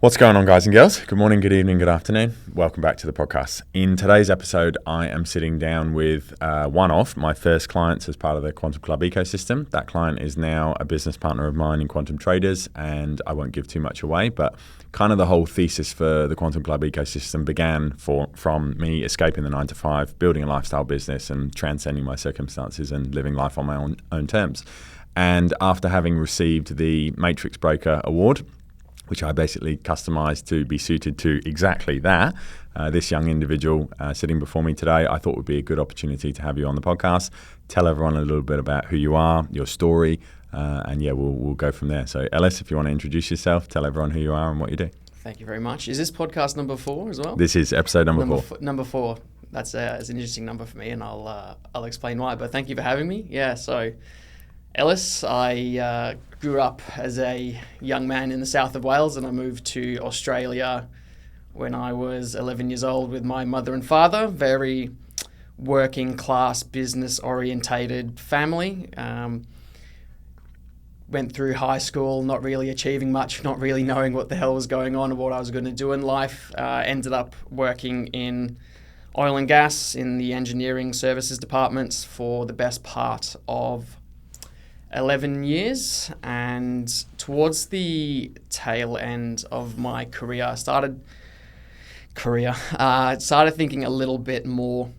What's going on, guys and girls? Good morning, good evening, good afternoon. Welcome back to the podcast. In today's episode, I am sitting down with one of my first clients as part of the Quantum Club ecosystem. That client is now a business partner of mine in Quantum Traders, and I won't give too much away, but kind of the whole thesis for the Quantum Club ecosystem began from me escaping the 9-to-5, building a lifestyle business and transcending my circumstances and living life on my own terms. And after having received the Matrix Broker Award, which I basically customized to be suited to exactly that. This young individual sitting before me today, I thought would be a good opportunity to have you on the podcast. Tell everyone a little bit about who you are, your story, and we'll go from there. So Elis, if you want to introduce yourself, tell everyone who you are and what you do. Thank you very much. Is this podcast number 4 as well? This is episode number 4. Number 4. That's an interesting number for me, and I'll explain why. But thank you for having me. Yeah, so Elis, I grew up as a young man in the south of Wales, and I moved to Australia when I was 11 years old with my mother and father. Very working class, business orientated family. Went through high school, not really achieving much, not really knowing what the hell was going on or what I was going to do in life. Ended up working in oil and gas in the engineering services departments for the best part of 11 years, and towards the tail end of my career, I started thinking a little bit more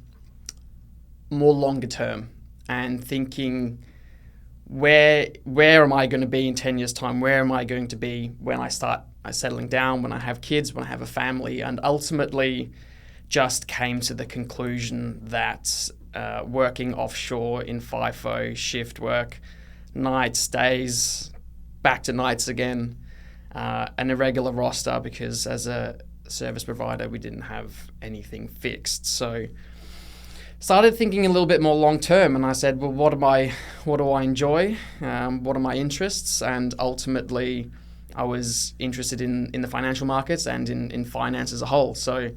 longer term, and thinking, where am I going to be in 10 years' time? Where am I going to be when I start settling down, when I have kids, when I have a family? And ultimately just came to the conclusion that working offshore in FIFO, shift work, nights, days, back to nights again, an irregular roster, because as a service provider, we didn't have anything fixed. So started thinking a little bit more long term, and I said, well, what do I enjoy? What are my interests? And ultimately, I was interested in the financial markets and in finance as a whole. So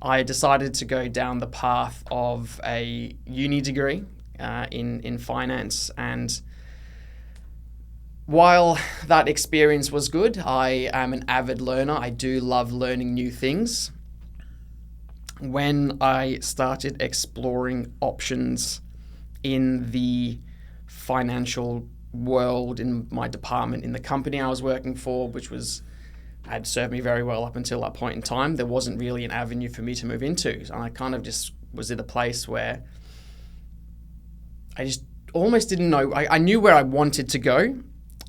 I decided to go down the path of a uni degree in finance. And while that experience was good, I am an avid learner. I do love learning new things. When I started exploring options in the financial world, in my department, in the company I was working for, which had served me very well up until that point in time, there wasn't really an avenue for me to move into. So I kind of just was at a place where I just almost didn't know. I knew where I wanted to go.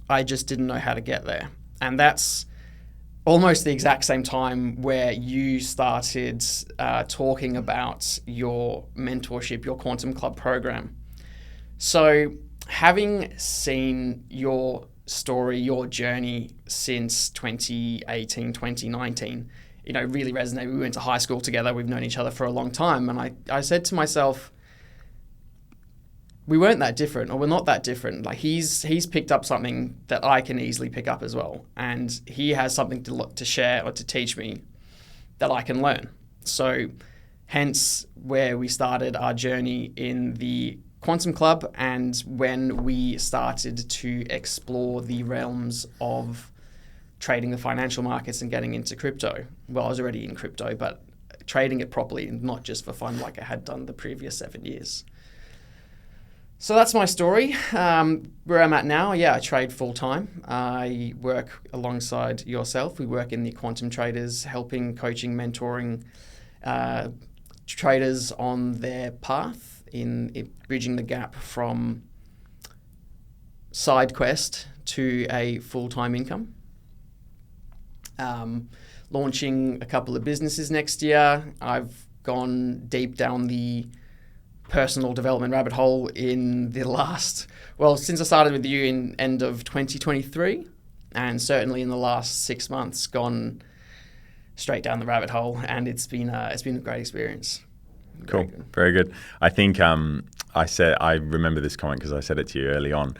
I just didn't know how to get there. And that's almost the exact same time where you started talking about your mentorship, your Quantum Club program. So having seen your story, your journey since 2018, 2019, really resonated. We went to high school together. We've known each other for a long time. And I said to myself, we weren't that different, or we're not that different. Like he's picked up something that I can easily pick up as well, and he has something to share or to teach me that I can learn. So, hence where we started our journey in the Quantum Club, and when we started to explore the realms of trading the financial markets and getting into crypto. Well, I was already in crypto, but trading it properly and not just for fun like I had done the previous 7 years. So that's my story. Where I'm at now, I trade full-time. I work alongside yourself. We work in the Quantum Traders, helping, coaching, mentoring traders on their path in bridging the gap from side quest to a full-time income. Launching a couple of businesses next year. I've gone deep down the personal development rabbit hole in the since I started with you in end of 2023, and certainly in the last 6 months, gone straight down the rabbit hole, and it's been a great experience. Cool, very good. I think I remember this comment because I said it to you early on.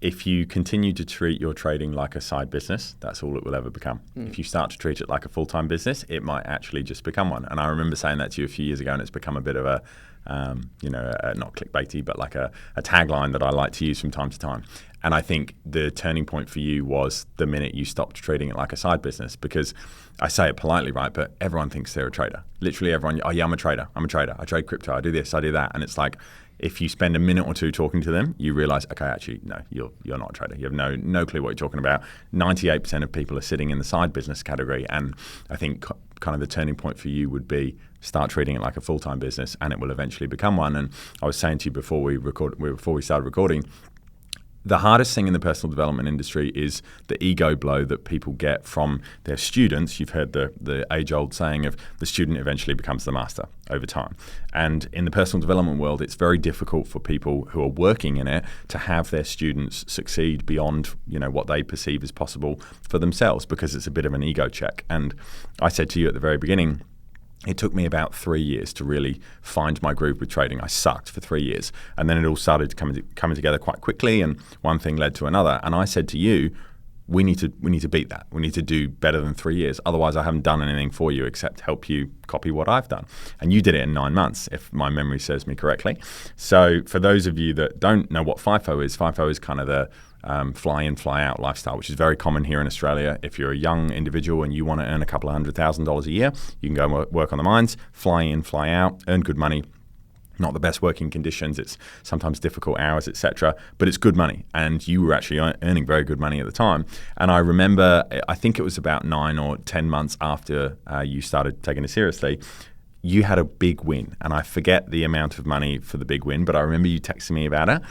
if you continue to treat your trading like a side business, that's all it will ever become. If you start to treat it like a full-time business, it might actually just become one. And I remember saying that to you a few years ago, and it's become a bit of a, not clickbaity, but like a tagline that I like to use from time to time. And I think the turning point for you was the minute you stopped treating it like a side business, because I say it politely, right? But everyone thinks they're a trader. Literally everyone, oh yeah, I'm a trader. I trade crypto. I do this, I do that. And it's like, if you spend a minute or two talking to them, you realize, okay, actually, no, you're not a trader. You have no clue what you're talking about. 98% of people are sitting in the side business category. And I think kind of the turning point for you would be start treating it like a full-time business, and it will eventually become one. And I was saying to you before we started recording, the hardest thing in the personal development industry is the ego blow that people get from their students. You've heard the age-old saying of the student eventually becomes the master over time. And in the personal development world, it's very difficult for people who are working in it to have their students succeed beyond, what they perceive as possible for themselves, because it's a bit of an ego check. And I said to you at the very beginning, it took me about 3 years to really find my groove with trading. I sucked for 3 years. And then it all started coming together quite quickly, and one thing led to another. And I said to you, we need to beat that. We need to do better than 3 years. Otherwise, I haven't done anything for you except help you copy what I've done. And you did it in 9 months, if my memory serves me correctly. So for those of you that don't know what FIFO is kind of the fly in, fly out lifestyle, which is very common here in Australia. If you're a young individual and you want to earn a couple of $100,000 a year, you can go and work on the mines, fly in, fly out, earn good money. Not the best working conditions, it's sometimes difficult hours, etc., but it's good money. And you were actually earning very good money at the time. And I remember, I think it was about 9 or 10 months after you started taking it seriously, you had a big win. And I forget the amount of money for the big win, but I remember you texting me about it.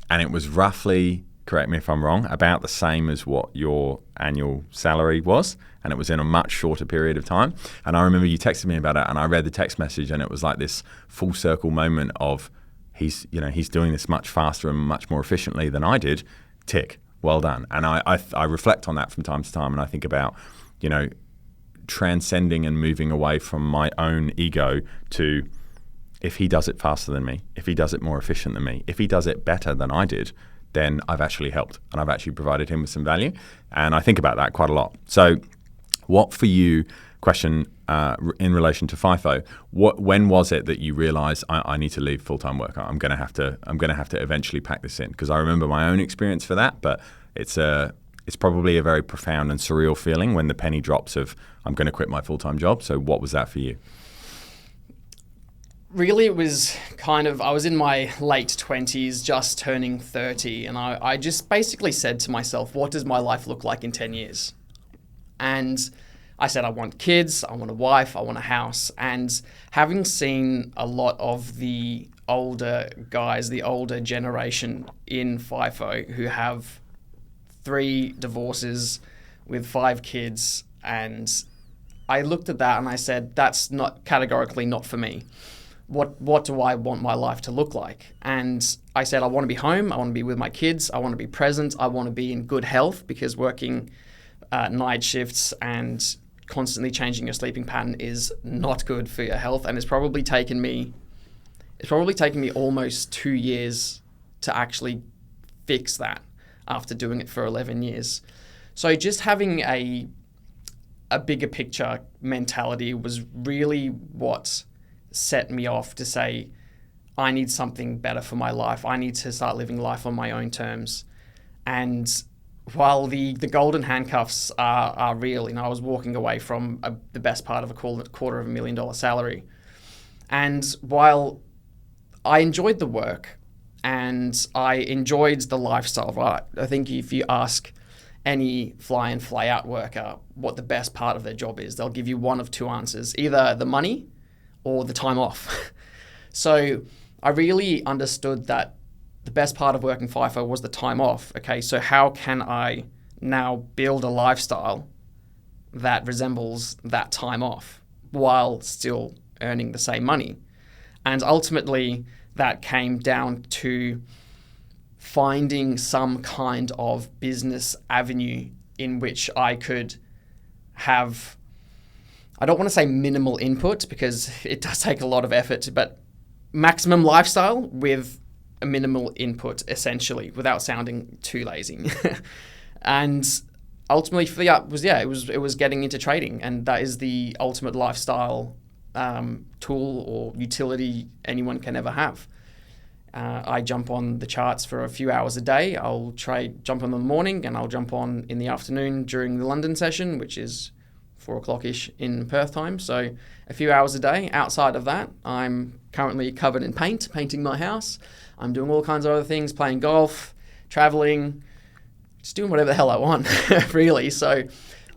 And it was roughly, correct me if I'm wrong, about the same as what your annual salary was. And it was in a much shorter period of time. And I remember you texted me about it, and I read the text message, and it was like this full circle moment of he's doing this much faster and much more efficiently than I did. Tick, well done. And I reflect on that from time to time, and I think about, transcending and moving away from my own ego to, if he does it faster than me, if he does it more efficient than me, if he does it better than I did, then I've actually helped and I've actually provided him with some value. And I think about that quite a lot. So what for you, question in relation to FIFO, when was it that you realized I need to leave full-time work? I'm going to have to eventually pack this in? Because I remember my own experience for that, but it's probably a very profound and surreal feeling when the penny drops of I'm going to quit my full-time job. So what was that for you? Really, it was I was in my late 20s, just turning 30, and I just basically said to myself, what does my life look like in 10 years? And I said, I want kids, I want a wife, I want a house. And having seen a lot of the older guys, the older generation in FIFO who have 3 divorces with 5 kids, and I looked at that and I said, that's not categorically not for me. What do I want my life to look like? And I said, I want to be home. I want to be with my kids. I want to be present. I want to be in good health, because working night shifts and constantly changing your sleeping pattern is not good for your health. And it's probably taken me almost 2 years to actually fix that after doing it for 11 years. So just having a bigger picture mentality was really what set me off to say, I need something better for my life. I need to start living life on my own terms. And while the golden handcuffs are real, I was walking away from the best part of a $250,000 salary. And while I enjoyed the work and I enjoyed the lifestyle, right? I think if you ask any fly in, fly out worker what the best part of their job is, they'll give you one of 2 answers, either the money or the time off. So I really understood that the best part of working FIFO was the time off. Okay, so how can I now build a lifestyle that resembles that time off while still earning the same money? And ultimately, that came down to finding some kind of business avenue in which I could have, I don't want to say minimal input because it does take a lot of effort, but maximum lifestyle with a minimal input, essentially, without sounding too lazy. And ultimately, for it was getting into trading, and that is the ultimate lifestyle tool or utility anyone can ever have. I jump on the charts for a few hours a day. I'll jump on in the morning, and I'll jump on in the afternoon during the London session, which is 4 o'clock-ish in Perth time. So a few hours a day. Outside of that, I'm currently covered in painting my house. I'm doing all kinds of other things, playing golf, traveling, just doing whatever the hell I want, really. So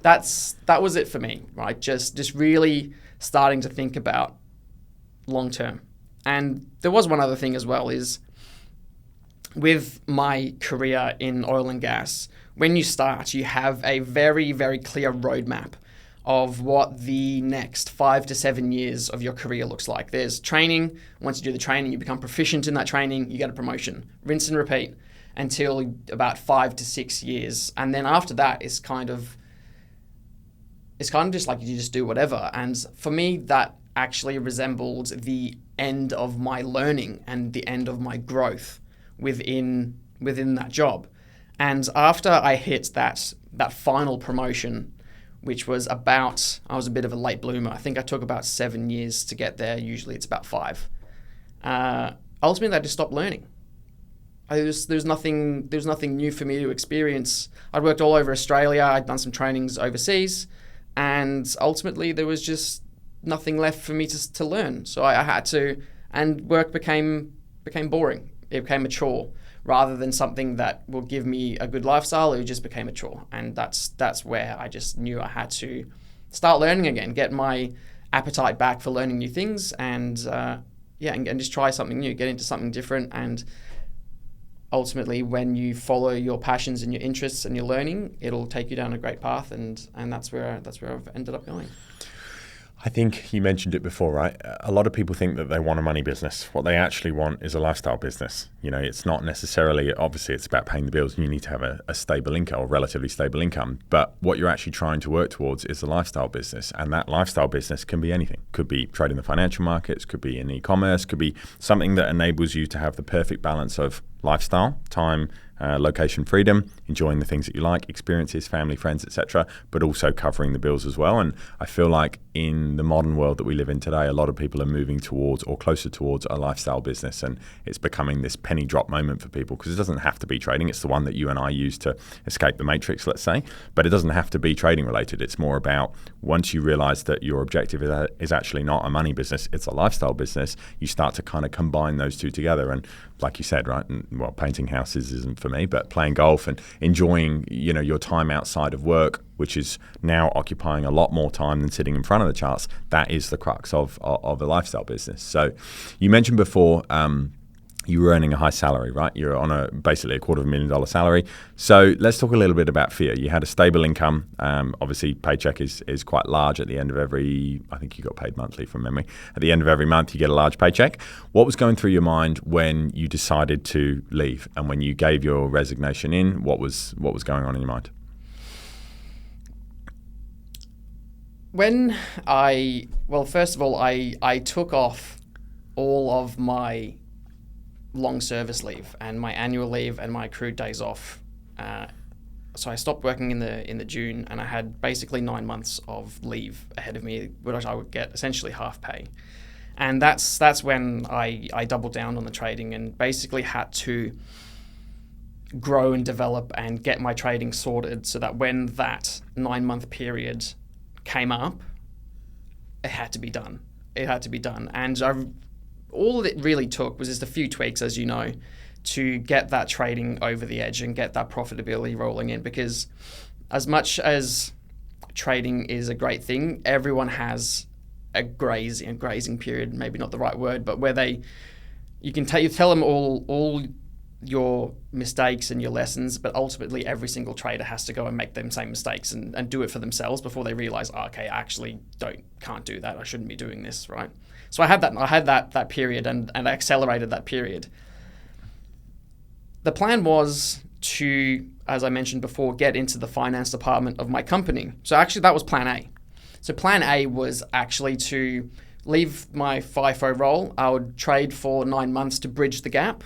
that was it for me, right? Just really starting to think about long term. And there was one other thing as well, is with my career in oil and gas, when you start, you have a very, very clear roadmap of what the next 5 to 7 years of your career looks like. There's training. Once you do the training, you become proficient in that training, you get a promotion. Rinse and repeat until about 5 to 6 years. And then after that, it's kind of just like you just do whatever. And for me, that actually resembled the end of my learning and the end of my growth within that job. And after I hit that final promotion, which was I was a bit of a late bloomer. I think I took about 7 years to get there. Usually it's about 5. Ultimately, I just stopped learning. There's nothing new for me to experience. I'd worked all over Australia. I'd done some trainings overseas, and ultimately there was just nothing left for me to learn. So I had to, and work became boring. It became a chore rather than something that will give me a good lifestyle. It just became a chore, and that's where I just knew I had to start learning again, get my appetite back for learning new things, and just try something new, get into something different. And ultimately, when you follow your passions and your interests and your learning, it'll take you down a great path, and that's where I've ended up going. I think you mentioned it before, right? A lot of people think that they want a money business. What they actually want is a lifestyle business. You know, it's not necessarily, obviously it's about paying the bills and you need to have a stable income or relatively stable income. But what you're actually trying to work towards is a lifestyle business. And that lifestyle business can be anything. Could be trading the financial markets, could be in e-commerce, could be something that enables you to have the perfect balance of lifestyle, time, location freedom, enjoying the things that you like, experiences, family, friends, etc., but also covering the bills as well. And I feel like in the modern world that we live in today, a lot of people are moving towards or closer towards a lifestyle business, and it's becoming this penny drop moment for people, because it doesn't have to be trading. It's the one that you and I use to escape the matrix, let's say, but it doesn't have to be trading related. It's more about, once you realize that your objective is actually not a money business, it's a lifestyle business, you start to kind of combine those two together. And like you said, right, and well, painting houses isn't for me, but playing golf and enjoying, you know, your time outside of work, which is now occupying a lot more time than sitting in front of the charts, that is the crux of a lifestyle business. So you mentioned before you were earning a high salary, right? You're on basically a $250,000 salary. So let's talk a little bit about FIFO. You had a stable income. Obviously, paycheck is quite large at the end of I think you got paid monthly from memory. At the end of every month, you get a large paycheck. What was going through your mind when you decided to leave, and when you gave your resignation in? What was going on in your mind? First of all, I took off all of my long service leave and my annual leave and my accrued days off. So I stopped working in the June, and I had basically 9 months of leave ahead of me, which I would get essentially half pay. And that's when I doubled down on the trading and basically had to grow and develop and get my trading sorted, so that when that 9-month period came up, it had to be done. And all it really took was just a few tweaks, as you know, to get that trading over the edge and get that profitability rolling in. Because as much as trading is a great thing, everyone has a grazing period, maybe not the right word, but where you tell them all your mistakes and your lessons, but ultimately every single trader has to go and make them same mistakes and do it for themselves before they realize, okay, I actually can't do that. I shouldn't be doing this, right? So I had that period, and I accelerated that period. The plan was to, as I mentioned before, get into the finance department of my company. So actually that was plan A. So plan A was actually to leave my FIFO role. I would trade for 9 months to bridge the gap,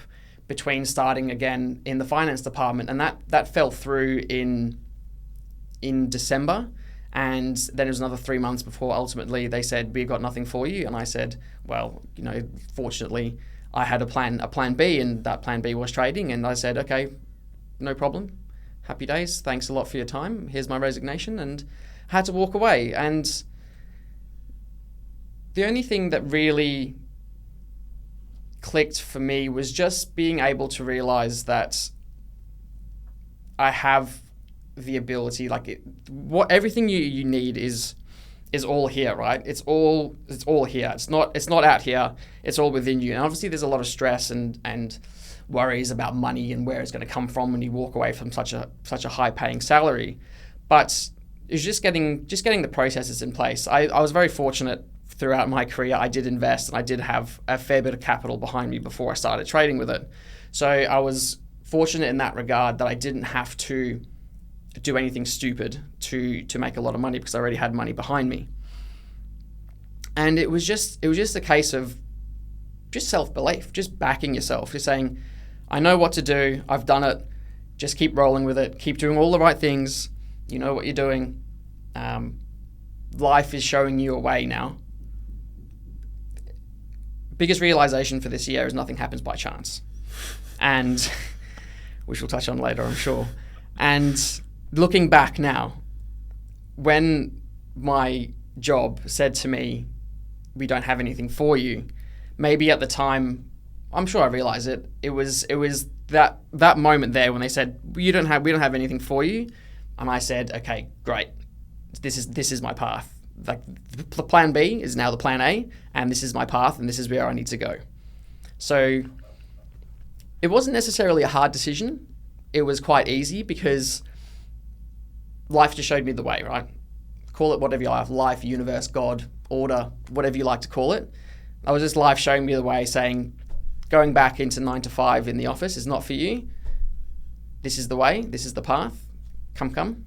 between starting again in the finance department, and that fell through in December. And then it was another 3 months before ultimately they said, we've got nothing for you. And I said, well, fortunately I had a plan B, and that plan B was trading. And I said, okay, no problem. Happy days. Thanks a lot for your time. Here's my resignation, and had to walk away. And the only thing that really clicked for me was just being able to realize that I have the ability, everything you need is all here, right? It's all here. It's not out here. It's all within you. And obviously there's a lot of stress and worries about money and where it's going to come from when you walk away from such a high paying salary. But it's just getting the processes in place. I was very fortunate throughout my career. I did invest, and I did have a fair bit of capital behind me before I started trading with it. So I was fortunate in that regard that I didn't have to do anything stupid to make a lot of money, because I already had money behind me. And it was just a case of just self-belief, just backing yourself, just saying, I know what to do, I've done it, just keep rolling with it, keep doing all the right things, you know what you're doing. Life is showing you a way now. Biggest realization for this year is nothing happens by chance, and which we'll touch on later, I'm sure. And looking back now, when my job said to me, we don't have anything for you, maybe at the time, I'm sure I realized it. It was that moment there when they said, we don't have anything for you. And I said, okay, great. This is my path. Like, the plan B is now the plan A, and this is my path, and this is where I need to go. So it wasn't necessarily a hard decision. It was quite easy, because life just showed me the way, right? Call it whatever you like, life, universe, God, order, whatever you like to call it. I was just life showing me the way, saying, going back into 9 to 5 in the office is not for you. This is the way, this is the path. Come.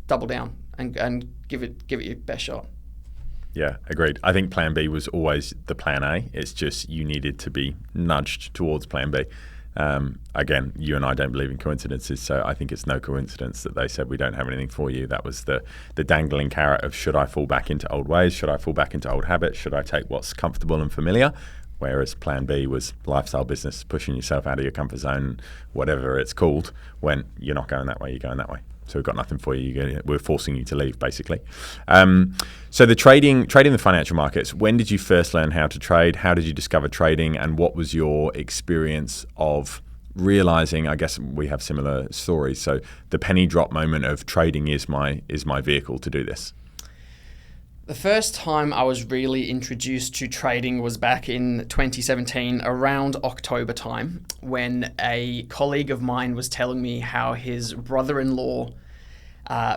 Double down and give it your best shot. Yeah, agreed. I think plan B was always the plan A. It's just you needed to be nudged towards plan B. Again, you and I don't believe in coincidences, so I think it's no coincidence that they said we don't have anything for you. That was the dangling carrot of, should I fall back into old ways? Should I fall back into old habits? Should I take what's comfortable and familiar? Whereas plan B was lifestyle business, pushing yourself out of your comfort zone, whatever it's called, when you're not going that way, you're going that way. So we've got nothing for you. We're forcing you to leave, basically. So the trading the financial markets, when did you first learn how to trade? How did you discover trading? And what was your experience of realizing, I guess we have similar stories, so the penny drop moment of trading is my vehicle to do this? The first time I was really introduced to trading was back in 2017, around October time, when a colleague of mine was telling me how his brother-in-law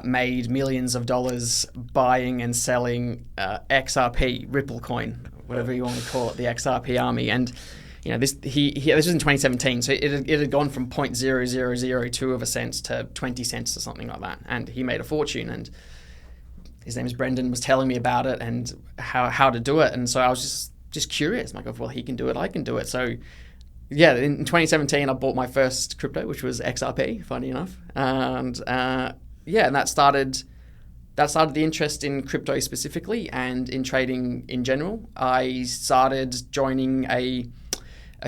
made millions of dollars buying and selling XRP, Ripple coin, whatever you want to call it, the XRP army. And this was in 2017, so it had gone from 0.0002 of a cent to 20 cents or something like that. And he made a fortune, and his name is Brendan, was telling me about it and how to do it. And so I was just curious. I'm like, well, he can do it, I can do it. So yeah, in 2017, I bought my first crypto, which was XRP, funny enough. And and that started the interest in crypto specifically and in trading in general. I started joining a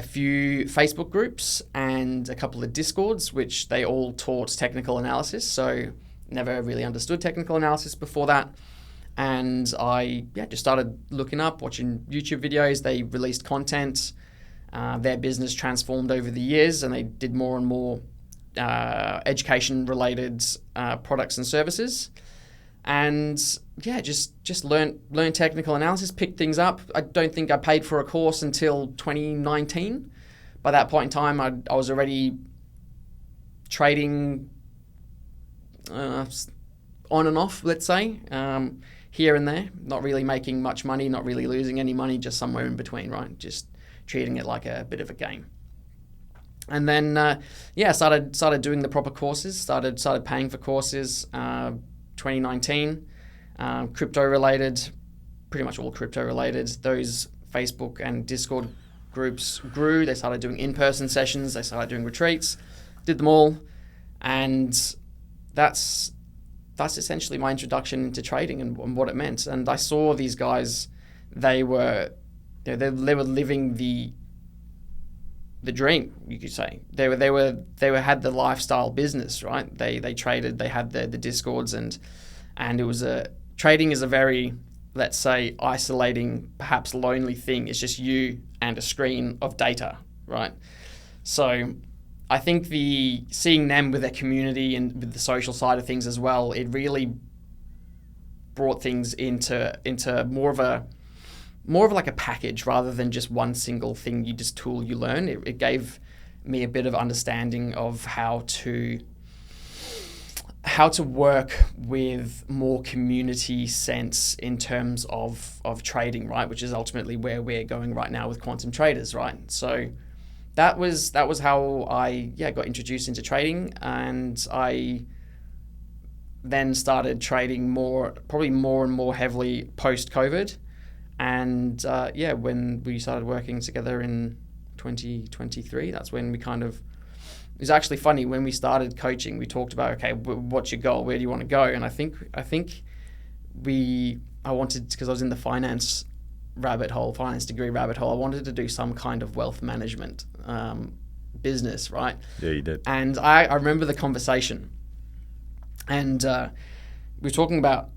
few Facebook groups and a couple of Discords, which they all taught technical analysis. So never really understood technical analysis before that. And I just started looking up, watching YouTube videos. They released content. Their business transformed over the years, and they did more and more education-related products and services. And just learn technical analysis, pick things up. I don't think I paid for a course until 2019. By that point in time, I was already trading on and off, let's say, here and there, not really making much money, not really losing any money, just somewhere in between, right? Just treating it like a bit of a game. And then, started doing the proper courses, started paying for courses, 2019, crypto related, pretty much all crypto related. Those Facebook and Discord groups grew. They started doing in-person sessions. They started doing retreats. Did them all, and that's essentially my introduction into trading and what it meant. And I saw these guys; they were living the dream, you could say. They had the lifestyle business, right? They traded. They had the discords, and it was trading is a very, let's say, isolating, perhaps lonely thing. It's just you and a screen of data, right? So I think seeing them with their community and with the social side of things as well, it really brought things into more of like a package rather than just one single thing you learn. It gave me a bit of understanding of how to work with more community sense in terms of trading, right? Which is ultimately where we're going right now with quantum traders, right? So that was how I got introduced into trading, and I then started trading probably more and more heavily post-COVID. And when we started working together in 2023, that's when we kind of, it was actually funny, when we started coaching, we talked about, okay, what's your goal? Where do you want to go? And I think I wanted, because I was in the finance degree rabbit hole, I wanted to do some kind of wealth management business, right? Yeah, you did. And I remember the conversation, and we were talking about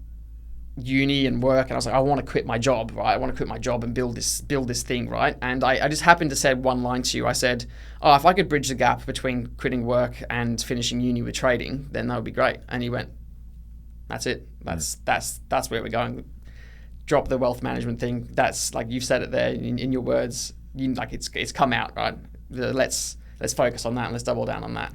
uni and work, and I was like, I want to quit my job, right? I want to quit my job and build this thing, right? And I just happened to say one line to you. I said, oh, if I could bridge the gap between quitting work and finishing uni with trading, then that would be great. And he went, that's it. That's where we're going. Drop the wealth management thing. That's, like you've said it there in your words. It's come out, right? Let's focus on that and let's double down on that.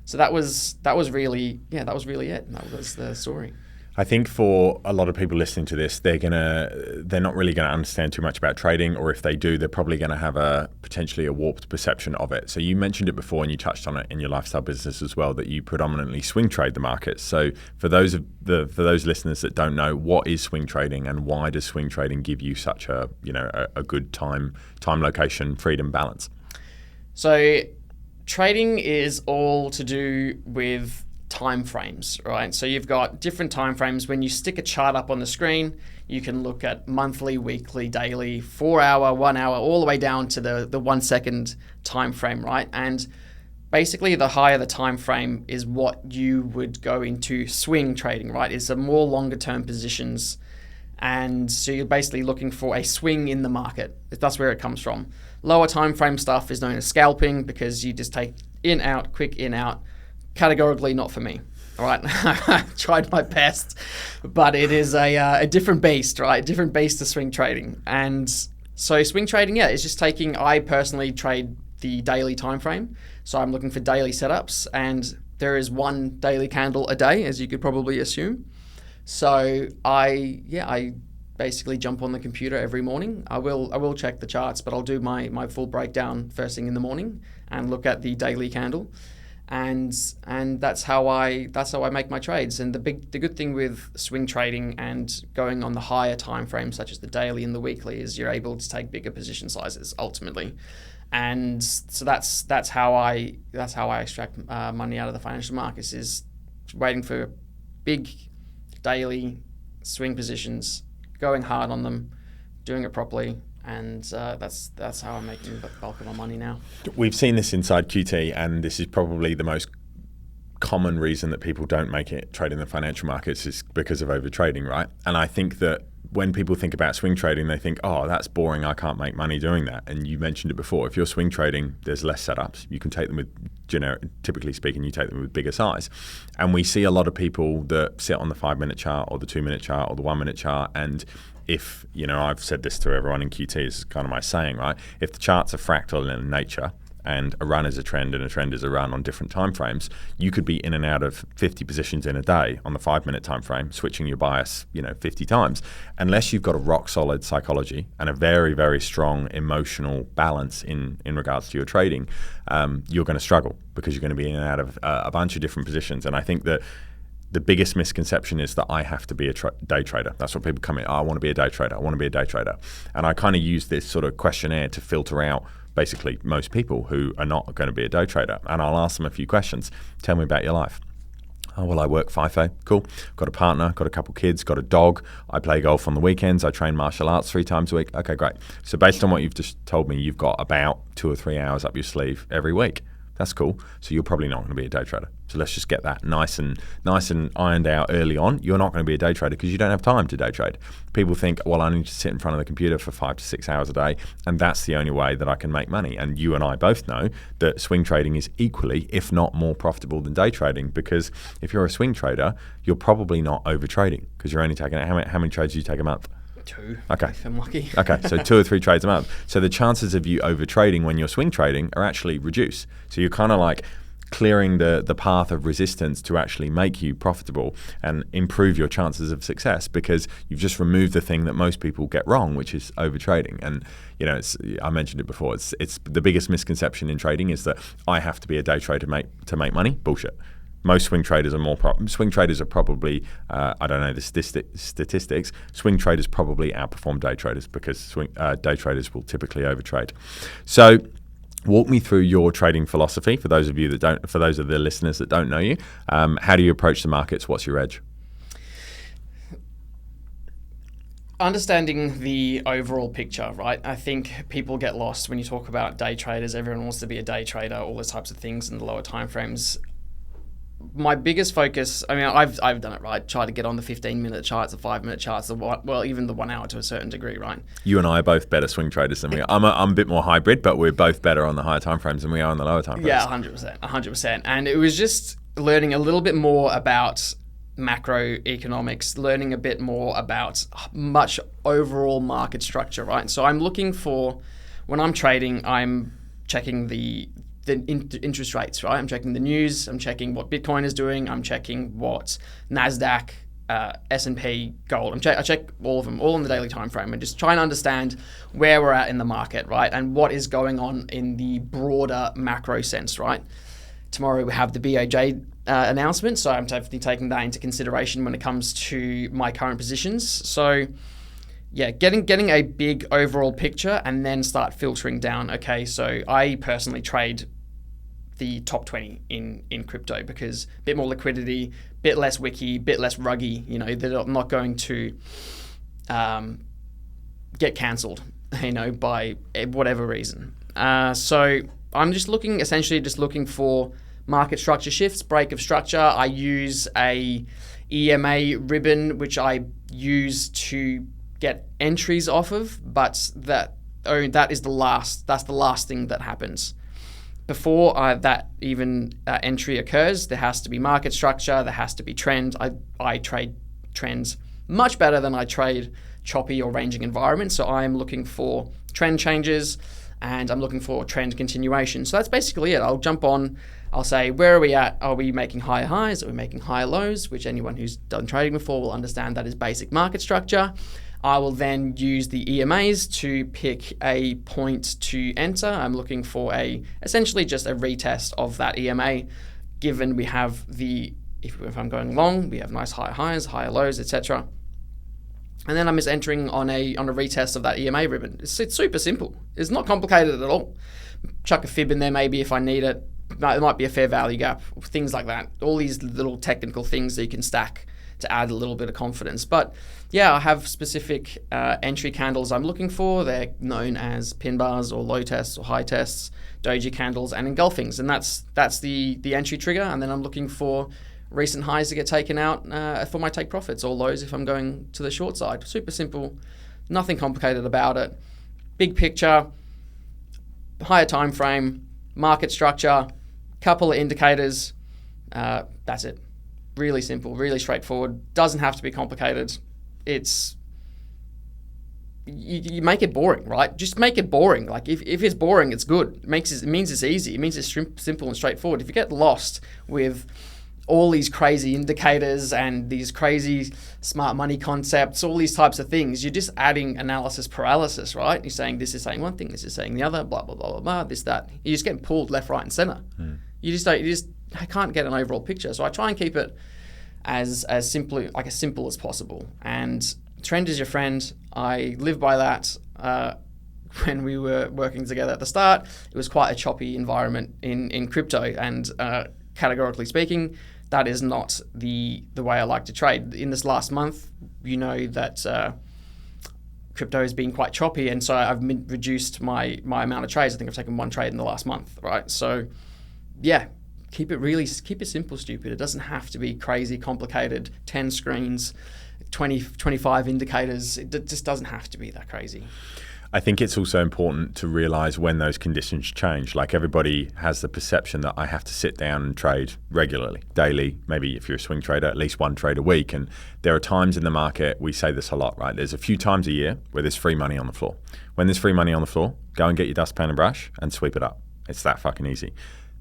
So that was really it. That was the story. I think for a lot of people listening to this, they're not really going to understand too much about trading, or if they do, they're probably going to have potentially a warped perception of it. So you mentioned it before, and you touched on it in your lifestyle business as well, that you predominantly swing trade the markets. So for those listeners that don't know, what is swing trading, and why does swing trading give you such a good time, location, freedom, balance? So trading is all to do with time frames, right? So you've got different time frames. When you stick a chart up on the screen, you can look at monthly, weekly, daily, 4 hour, 1 hour, all the way down to the 1 second time frame, right? And basically the higher the time frame is what you would go into swing trading, right? It's a more longer term positions. And so you're basically looking for a swing in the market. That's where it comes from. Lower time frame stuff is known as scalping, because you just take in, out, quick in, out. Categorically not for me. All right, I tried my best, but it is a different beast, right? Different beast to swing trading. And so swing trading, is just I personally trade the daily time frame. So I'm looking for daily setups, and there is one daily candle a day, as you could probably assume. So I basically jump on the computer every morning. I will check the charts, but I'll do my full breakdown first thing in the morning and look at the daily candle. And that's how I make my trades. And the good thing with swing trading and going on the higher time frames, such as the daily and the weekly, is you're able to take bigger position sizes ultimately. And so that's how I extract money out of the financial markets, is waiting for big daily swing positions, going hard on them, doing it properly. And that's how I'm making the bulk of my money now. We've seen this inside QT, and this is probably the most common reason that people don't make it trading the financial markets, is because of overtrading, right? And I think that when people think about swing trading, they think, oh, that's boring, I can't make money doing that. And you mentioned it before, if you're swing trading, there's less setups. You can take them with typically speaking, you take them with bigger size. And we see a lot of people that sit on the 5-minute chart or the 2-minute chart or the 1-minute chart, and if, I've said this to everyone in QT, it's kind of my saying, right? If the charts are fractal in nature, and a run is a trend and a trend is a run on different time frames, you could be in and out of 50 positions in a day on the 5-minute time frame, switching your bias 50 times. Unless you've got a rock solid psychology and a very, very strong emotional balance in regards to your trading, you're going to struggle, because you're going to be in and out of a bunch of different positions. And I think that the biggest misconception is that I have to be a day trader. That's what people come in, I want to be a day trader, I want to be a day trader. And I kind of use this sort of questionnaire to filter out basically most people who are not going to be a day trader. And I'll ask them a few questions. Tell me about your life. Oh, well, I work FIFO. Cool. Got a partner, got a couple kids, got a dog. I play golf on the weekends. I train martial arts 3 times a week. Okay, great. So based on what you've just told me, you've got about 2 or 3 hours up your sleeve every week. That's cool. So you're probably not going to be a day trader. So let's just get that nice and ironed out early on. You're not going to be a day trader because you don't have time to day trade. People think, well, I need to sit in front of the computer for 5 to 6 hours a day, and that's the only way that I can make money. And you and I both know that swing trading is equally, if not more profitable than day trading, because if you're a swing trader, you're probably not over trading because you're only taking how many trades do you take a month? 2, okay, if I'm lucky. Okay, so 2 or 3 trades a month. So the chances of you over trading when you're swing trading are actually reduced. So you're kind of like clearing the path of resistance to actually make you profitable and improve your chances of success, because you've just removed the thing that most people get wrong, which is over trading. And I mentioned it before. It's the biggest misconception in trading is that I have to be a day trader to make money. Bullshit. Most swing traders are swing traders are probably, I don't know the statistics, swing traders probably outperform day traders because day traders will typically overtrade. So walk me through your trading philosophy for those of the listeners that don't know you. How do you approach the markets? What's your edge? Understanding the overall picture, right? I think people get lost when you talk about day traders. Everyone wants to be a day trader, all those types of things in the lower timeframes. My biggest focus, I mean, I've done it, right? Try to get on the 15-minute charts, the 5-minute charts, even the 1 hour to a certain degree, right? You and I are both better swing traders than we are. I'm a bit more hybrid, but we're both better on the higher time frames than we are on the lower time frames. Yeah, 100%. And it was just learning a little bit more about macroeconomics, learning a bit more about much overall market structure, right? So I'm looking for, when I'm trading, I'm checking the interest rates, right? I'm checking the news. I'm checking what Bitcoin is doing. I'm checking what NASDAQ, S&P, gold. I check all of them, all in the daily time frame, and just try and understand where we're at in the market, right? And what is going on in the broader macro sense, right? Tomorrow we have the BOJ announcement, so I'm definitely taking that into consideration when it comes to my current positions. So yeah, getting a big overall picture and then start filtering down. Okay, so I personally trade the top 20 in crypto because a bit more liquidity, bit less wicky, bit less ruggy. They're not going to get cancelled, by whatever reason. So I'm essentially just looking for market structure shifts, break of structure. I use a EMA ribbon, which I use to get entries off of, but that's the last thing that happens. Before that even entry occurs, there has to be market structure, there has to be trend. I trade trends much better than I trade choppy or ranging environments. So I'm looking for trend changes and I'm looking for trend continuation. So that's basically it. I'll jump on, I'll say, where are we at? Are we making higher highs? Are we making higher lows? Which anyone who's done trading before will understand that is basic market structure. I will then use the EMAs to pick a point to enter. I'm looking for essentially just a retest of that EMA, given we have if I'm going long, we have nice higher highs, higher lows, etc. And then I'm just entering on a retest of that EMA ribbon. It's super simple. It's not complicated at all. Chuck a fib in there maybe if I need it. There might be a fair value gap, things like that. All these little technical things that you can stack to add a little bit of confidence. But yeah, I have specific entry candles I'm looking for. They're known as pin bars or low tests or high tests, doji candles and engulfings. And that's the entry trigger. And then I'm looking for recent highs to get taken out for my take profits, or lows if I'm going to the short side. Super simple, nothing complicated about it. Big picture, higher time frame, market structure, couple of indicators. That's it. Really simple, really straightforward. Doesn't have to be complicated. You make it boring, right? Just make it boring. Like if it's boring, it's good. It means it's easy. It means it's simple and straightforward. If you get lost with all these crazy indicators and these crazy smart money concepts, all these types of things, you're just adding analysis paralysis, right? You're saying this is saying one thing, this is saying the other, blah, blah, blah, blah, blah, this, that. You're just getting pulled left, right, and center. I can't get an overall picture. So I try and keep it as simple as possible. And trend is your friend. I live by that. when we were working together at the start, it was quite a choppy environment in crypto, and categorically speaking, that is not the way I like to trade. In this last month, you know that crypto has been quite choppy, and so I've reduced my amount of trades. I think I've taken one trade in the last month, right? So yeah, keep it simple, stupid. It doesn't have to be crazy complicated, 10 screens, 25 indicators. It just doesn't have to be that crazy. I think it's also important to realize when those conditions change. Like, everybody has the perception that I have to sit down and trade regularly, daily, maybe if you're a swing trader, at least one trade a week. And there are times in the market, we say this a lot, right? There's a few times a year where there's free money on the floor. When there's free money on the floor, go and get your dustpan and brush and sweep it up. It's that fucking easy.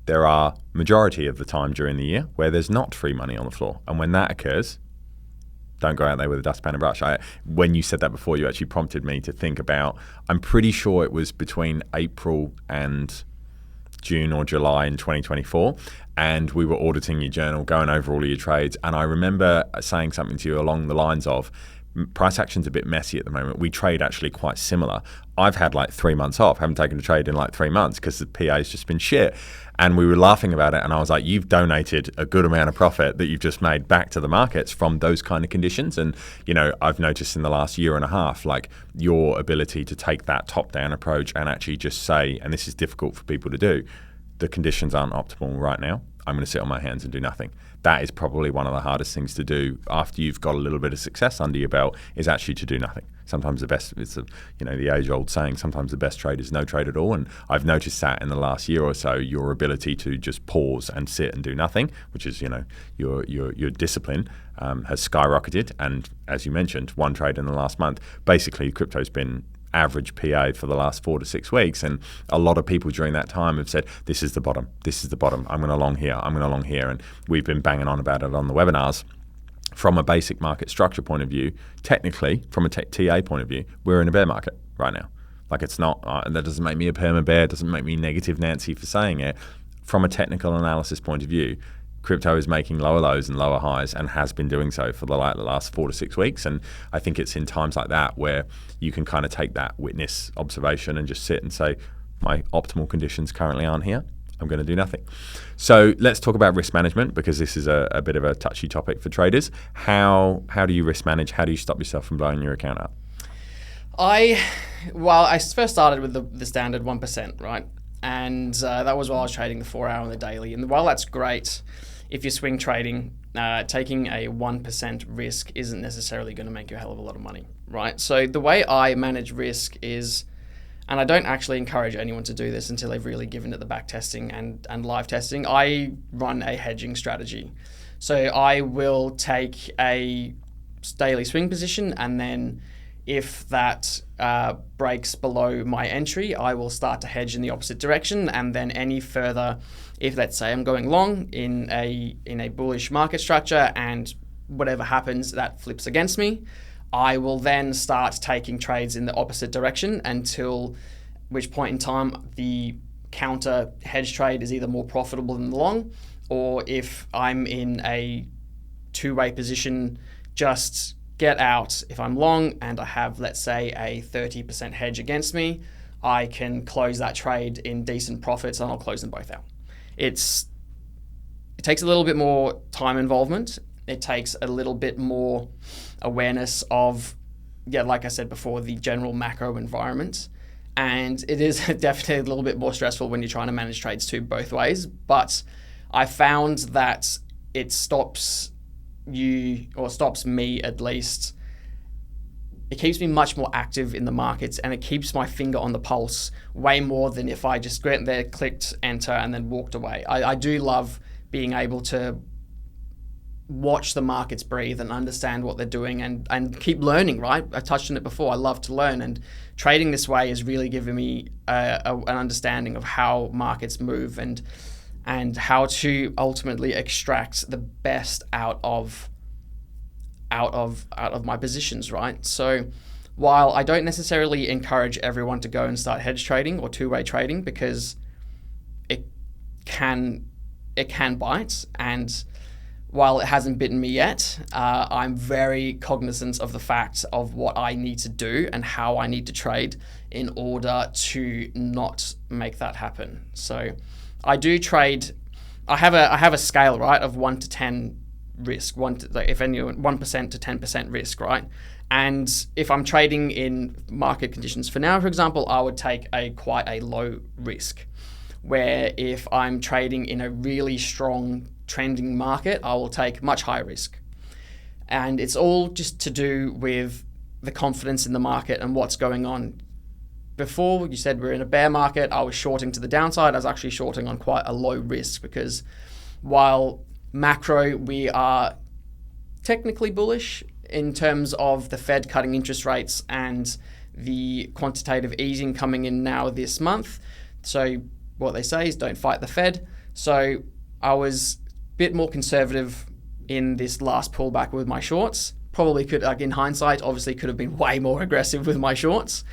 There are majority of the time during the year where there's not free money on the floor. And when that occurs, don't go out there with a dustpan and brush. When you said that before, you actually prompted me to think about, I'm pretty sure it was between April and June or July in 2024, and we were auditing your journal, going over all of your trades, and I remember saying something to you along the lines of, price action's a bit messy at the moment. We trade actually quite similar. I've had like 3 months off, haven't taken a trade in like 3 months because the PA's just been shit. And we were laughing about it, and I was like, you've donated a good amount of profit that you've just made back to the markets from those kind of conditions. And, you know, I've noticed in the last year and a half, like, your ability to take that top-down approach and actually just say, and this is difficult for people to do, the conditions aren't optimal right now, I'm going to sit on my hands and do nothing. That is probably one of the hardest things to do after you've got a little bit of success under your belt, is actually to do nothing. Sometimes the best, it's the age-old saying, sometimes the best trade is no trade at all. And I've noticed that in the last year or so, your ability to just pause and sit and do nothing, which is, your discipline, has skyrocketed. And as you mentioned, one trade in the last month. Basically, crypto's been average PA for the last 4 to 6 weeks, and a lot of people during that time have said, this is the bottom, I'm going to long here, and we've been banging on about it on the webinars. From a basic market structure point of view, technically, from a TA point of view, we're in a bear market right now. Like, it's not, that doesn't make me a perma bear, doesn't make me negative Nancy for saying it. From a technical analysis point of view, crypto is making lower lows and lower highs, and has been doing so for the last 4 to 6 weeks. And I think it's in times like that where you can kind of take that witness observation and just sit and say, my optimal conditions currently aren't here, I'm going to do nothing. So let's talk about risk management, because this is a bit of a touchy topic for traders. How do you risk manage? How do you stop yourself from blowing your account up? I first started with the standard 1%, right? And that was while I was trading the 4 hour and the daily. And while that's great, if you're swing trading, taking a 1% risk isn't necessarily going to make you a hell of a lot of money, right? So the way I manage risk is, and I don't actually encourage anyone to do this until they've really given it the back testing and live testing, I run a hedging strategy. So I will take a daily swing position, and then if that breaks below my entry, I will start to hedge in the opposite direction. And then any further, if let's say I'm going long in a bullish market structure and whatever happens that flips against me, I will then start taking trades in the opposite direction, until which point in time the counter hedge trade is either more profitable than the long, or if I'm in a two-way position, just get out. If I'm long and I have, let's say, a 30% hedge against me, I can close that trade in decent profits, and I'll close them both out. It takes a little bit more time involvement. It takes a little bit more awareness of, like I said before, the general macro environment. And it is definitely a little bit more stressful when you're trying to manage trades too, both ways. But I found that it stops you, or stops me at least. It keeps me much more active in the markets, and it keeps my finger on the pulse way more than if I just went there, clicked enter, and then walked away. I do love being able to watch the markets breathe and understand what they're doing, and keep learning, right? I touched on it before. I love to learn, and trading this way has really given me an understanding of how markets move and how to ultimately extract the best out of my positions, right? So while I don't necessarily encourage everyone to go and start hedge trading or two-way trading, because it can bite, and while it hasn't bitten me yet, I'm very cognizant of the fact of what I need to do and how I need to trade in order to not make that happen. So I do trade. I have a scale, right, of 1 to 10 risk, 1% to 10% risk, right? And if I'm trading in market conditions for now, for example, I would take quite a low risk. Where if I'm trading in a really strong trending market, I will take much higher risk. And it's all just to do with the confidence in the market and what's going on. Before, you said we're in a bear market, I was shorting to the downside. I was actually shorting on quite a low risk, because while macro, we are technically bullish in terms of the Fed cutting interest rates and the quantitative easing coming in now this month. So what they say is don't fight the Fed. So I was a bit more conservative in this last pullback with my shorts. Probably could, like in hindsight, obviously could have been way more aggressive with my shorts.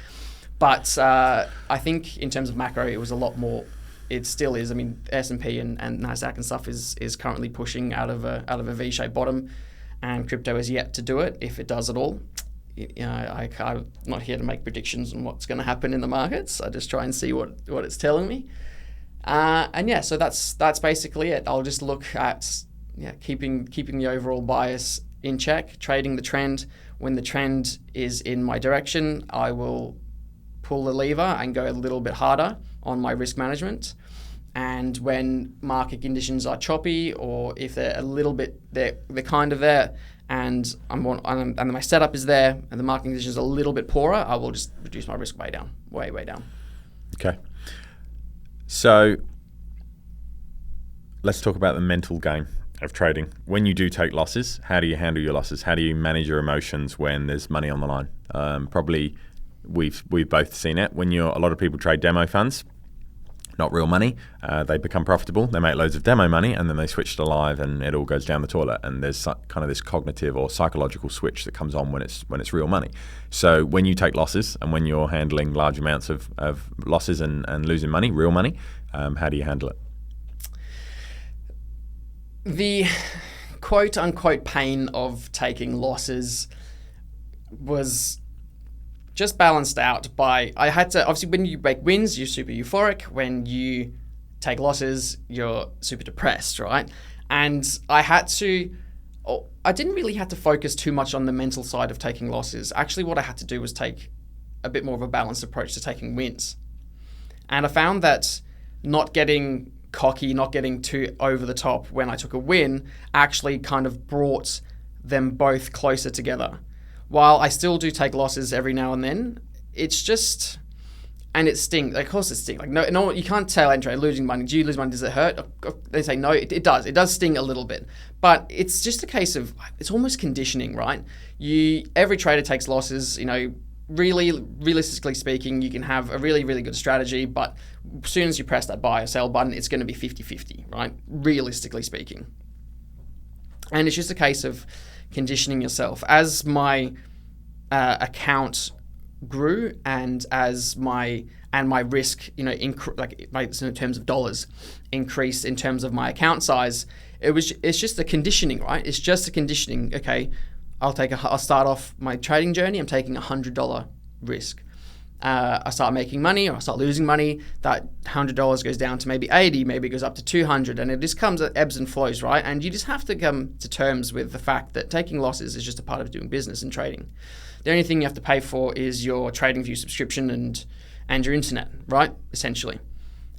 But I think in terms of macro, it was a lot more. It still is. I mean, S&P and Nasdaq and stuff is currently pushing out of a V-shaped bottom, and crypto is yet to do it, if it does at all. I'm not here to make predictions on what's going to happen in the markets. I just try and see what it's telling me. So that's basically it. I'll just look at keeping the overall bias in check, trading the trend. When the trend is in my direction, I will pull the lever and go a little bit harder on my risk management. And when market conditions are choppy, or if they're a little bit, they're kind of there, and my setup is there, and the market conditions are a little bit poorer, I will just reduce my risk way down. Okay. So let's talk about the mental game of trading. When you do take losses, how do you handle your losses? How do you manage your emotions when there's money on the line? Probably we've both seen it. When a lot of people trade demo funds, not real money, they become profitable, they make loads of demo money, and then they switch to live and it all goes down the toilet. And there's kind of this cognitive or psychological switch that comes on when it's real money. So when you take losses and when you're handling large amounts of losses and losing money, real money, how do you handle it? The quote unquote pain of taking losses was just balanced out by, I had to, obviously when you make wins, you're super euphoric. When you take losses, you're super depressed, right? And I didn't really have to focus too much on the mental side of taking losses. Actually, what I had to do was take a bit more of a balanced approach to taking wins. And I found that not getting cocky, not getting too over the top when I took a win actually kind of brought them both closer together. While I still do take losses every now and then, it's just, and it stings. Of course it stings. Like no, you can't tell entry losing money. Do you lose money? Does it hurt? They say no. It does. It does sting a little bit, but it's just a case of, it's almost conditioning, right? Every trader takes losses. Really, realistically speaking, you can have a really, really good strategy, but as soon as you press that buy or sell button, it's going to be 50-50, right? Realistically speaking, and it's just a case of conditioning yourself. As my account grew, and as my risk, in terms of dollars, increased in terms of my account size, it's just a conditioning, right? It's just a conditioning. Okay, I'll start off my trading journey. I'm taking $100 risk. I start making money, or I start losing money. That $100 goes down to maybe 80, maybe it goes up to 200, and it just comes at ebbs and flows, right? And you just have to come to terms with the fact that taking losses is just a part of doing business and trading. The only thing you have to pay for is your TradingView subscription and your internet, right? Essentially.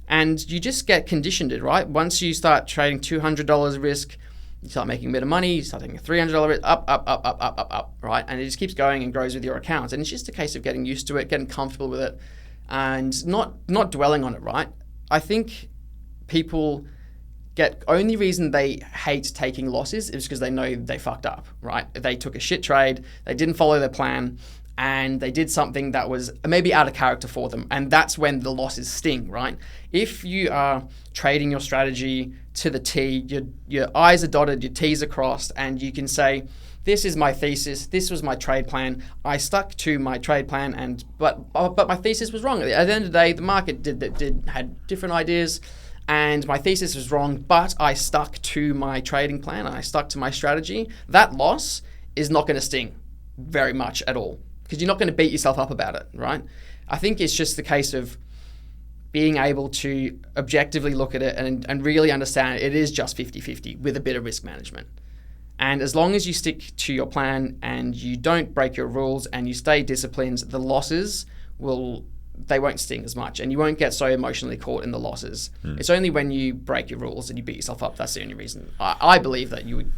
And you just get conditioned it, right? Once you start trading $200 risk, you start making a bit of money, you start taking a $300 risk, up, right? And it just keeps going and grows with your account. And it's just a case of getting used to it, getting comfortable with it, and not dwelling on it, right? I think people only reason they hate taking losses is because they know they fucked up, right? They took a shit trade, they didn't follow their plan, and they did something that was maybe out of character for them. And that's when the losses sting, right? If you are trading your strategy to the T, your I's are dotted, your T's are crossed, and you can say, this is my thesis, this was my trade plan, I stuck to my trade plan, but my thesis was wrong. At the end of the day, the market had different ideas, and my thesis was wrong, but I stuck to my trading plan and I stuck to my strategy, that loss is not going to sting very much at all, because you're not going to beat yourself up about it, right? I think it's just the case of being able to objectively look at it and really understand it is just 50-50 with a bit of risk management. And as long as you stick to your plan and you don't break your rules and you stay disciplined, the losses they won't sting as much, and you won't get so emotionally caught in the losses. It's only when you break your rules and you beat yourself up, that's the only reason. I believe that you would,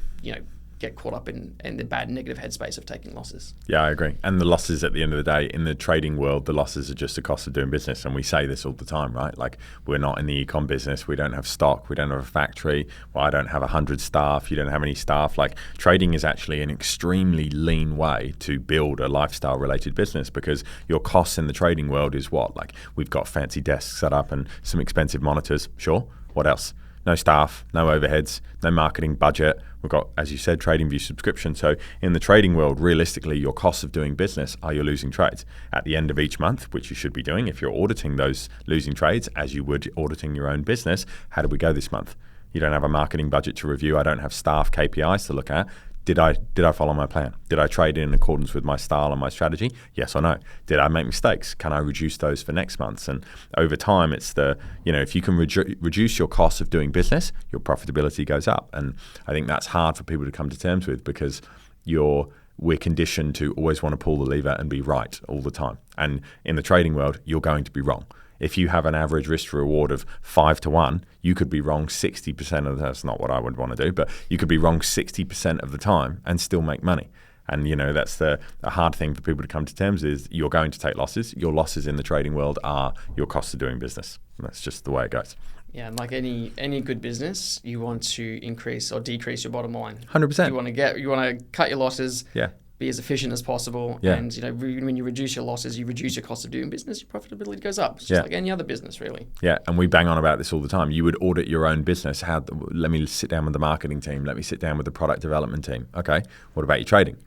get caught up in the bad negative headspace of taking losses. Yeah, I agree. And the losses at the end of the day, in the trading world, the losses are just the cost of doing business. And we say this all the time, right? Like, we're not in the e-com business. We don't have stock. We don't have a factory. Well, I don't have 100 staff. You don't have any staff. Like, trading is actually an extremely lean way to build a lifestyle related business, because your costs in the trading world is what? Like, we've got fancy desks set up and some expensive monitors. Sure. What else? No staff, no overheads, no marketing budget. We've got, as you said, TradingView subscription. So in the trading world, realistically, your costs of doing business are your losing trades. At the end of each month, which you should be doing if you're auditing those losing trades, as you would auditing your own business, how did we go this month? You don't have a marketing budget to review. I don't have staff KPIs to look at. Did I follow my plan? Did I trade in accordance with my style and my strategy? Yes or no? Did I make mistakes? Can I reduce those for next month? And over time, it's if you can reduce your costs of doing business, your profitability goes up. And I think that's hard for people to come to terms with, because we're conditioned to always want to pull the lever and be right all the time. And in the trading world, you're going to be wrong. If you have an average risk to reward of 5-1, you could be wrong 60% of that's not what I would want to do, but you could be wrong 60% of the time and still make money. And that's the hard thing for people to come to terms is you're going to take losses. Your losses in the trading world are your costs of doing business. And that's just the way it goes. Yeah, and like any good business, you want to increase or decrease your bottom line. 100%. You want to cut your losses. Yeah. Be as efficient as possible, and when you reduce your losses, you reduce your cost of doing business, your profitability goes up. It's just like any other business, really. Yeah, and we bang on about this all the time. You would audit your own business. Let me sit down with the marketing team. Let me sit down with the product development team. Okay, what about your trading?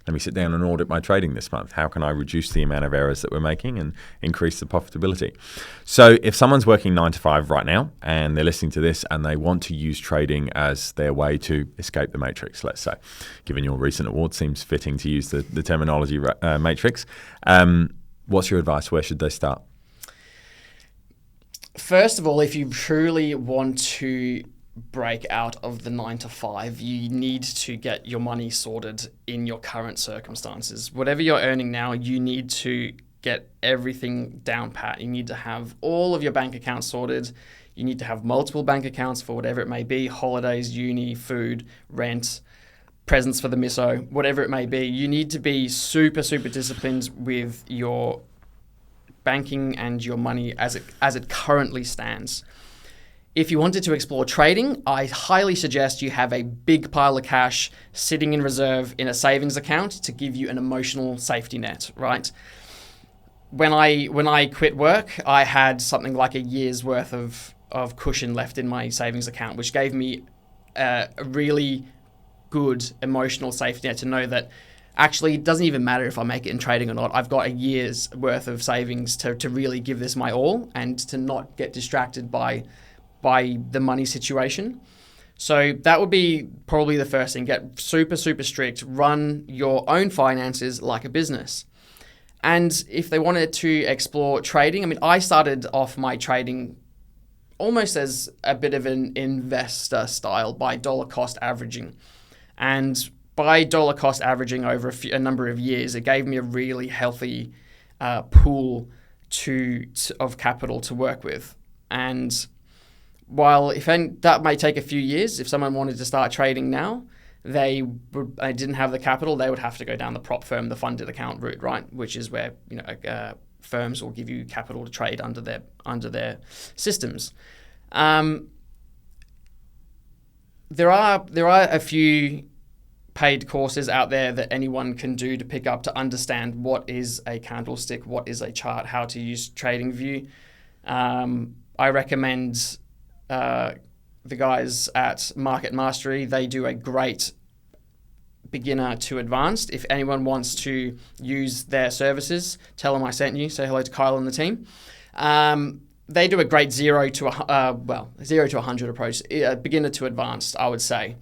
Let me sit down and audit my trading this month. How can I reduce the amount of errors that we're making and increase the profitability? So if someone's working 9 to 5 right now and they're listening to this and they want to use trading as their way to escape the matrix, let's say, given your recent award, seems fitting to use the terminology matrix. What's your advice? Where should they start? First of all, if you truly want to break out of the 9 to 5, you need to get your money sorted in your current circumstances. Whatever you're earning now, you need to get everything down pat. You need to have all of your bank accounts sorted. You need to have multiple bank accounts for whatever it may be, holidays, uni, food, rent, presents for the misso, whatever it may be. You need to be super, super disciplined with your banking and your money as it currently stands. If you wanted to explore trading, I highly suggest you have a big pile of cash sitting in reserve in a savings account to give you an emotional safety net, right? When I quit work, I had something like a year's worth of cushion left in my savings account, which gave me a really good emotional safety net to know that actually it doesn't even matter if I make it in trading or not. I've got a year's worth of savings to really give this my all and to not get distracted by the money situation. So that would be probably the first thing. Get super, super strict. Run your own finances like a business. And if they wanted to explore trading, I started off my trading almost as a bit of an investor style by dollar cost averaging. And by dollar cost averaging over a number of years, it gave me a really healthy pool of capital to work with. And while that may take a few years, if someone wanted to start trading now, they didn't have the capital, they would have to go down the prop firm, the funded account route, right? Which is where firms will give you capital to trade under their systems. There are a few paid courses out there that anyone can do to pick up to understand what is a candlestick, what is a chart, how to use TradingView. I recommend the guys at Market Mastery. They do a great beginner to advanced. If anyone wants to use their services, tell them I sent you. Say hello to Kyle and the team. they do a great 0 to 100 approach, beginner to advanced, I would say.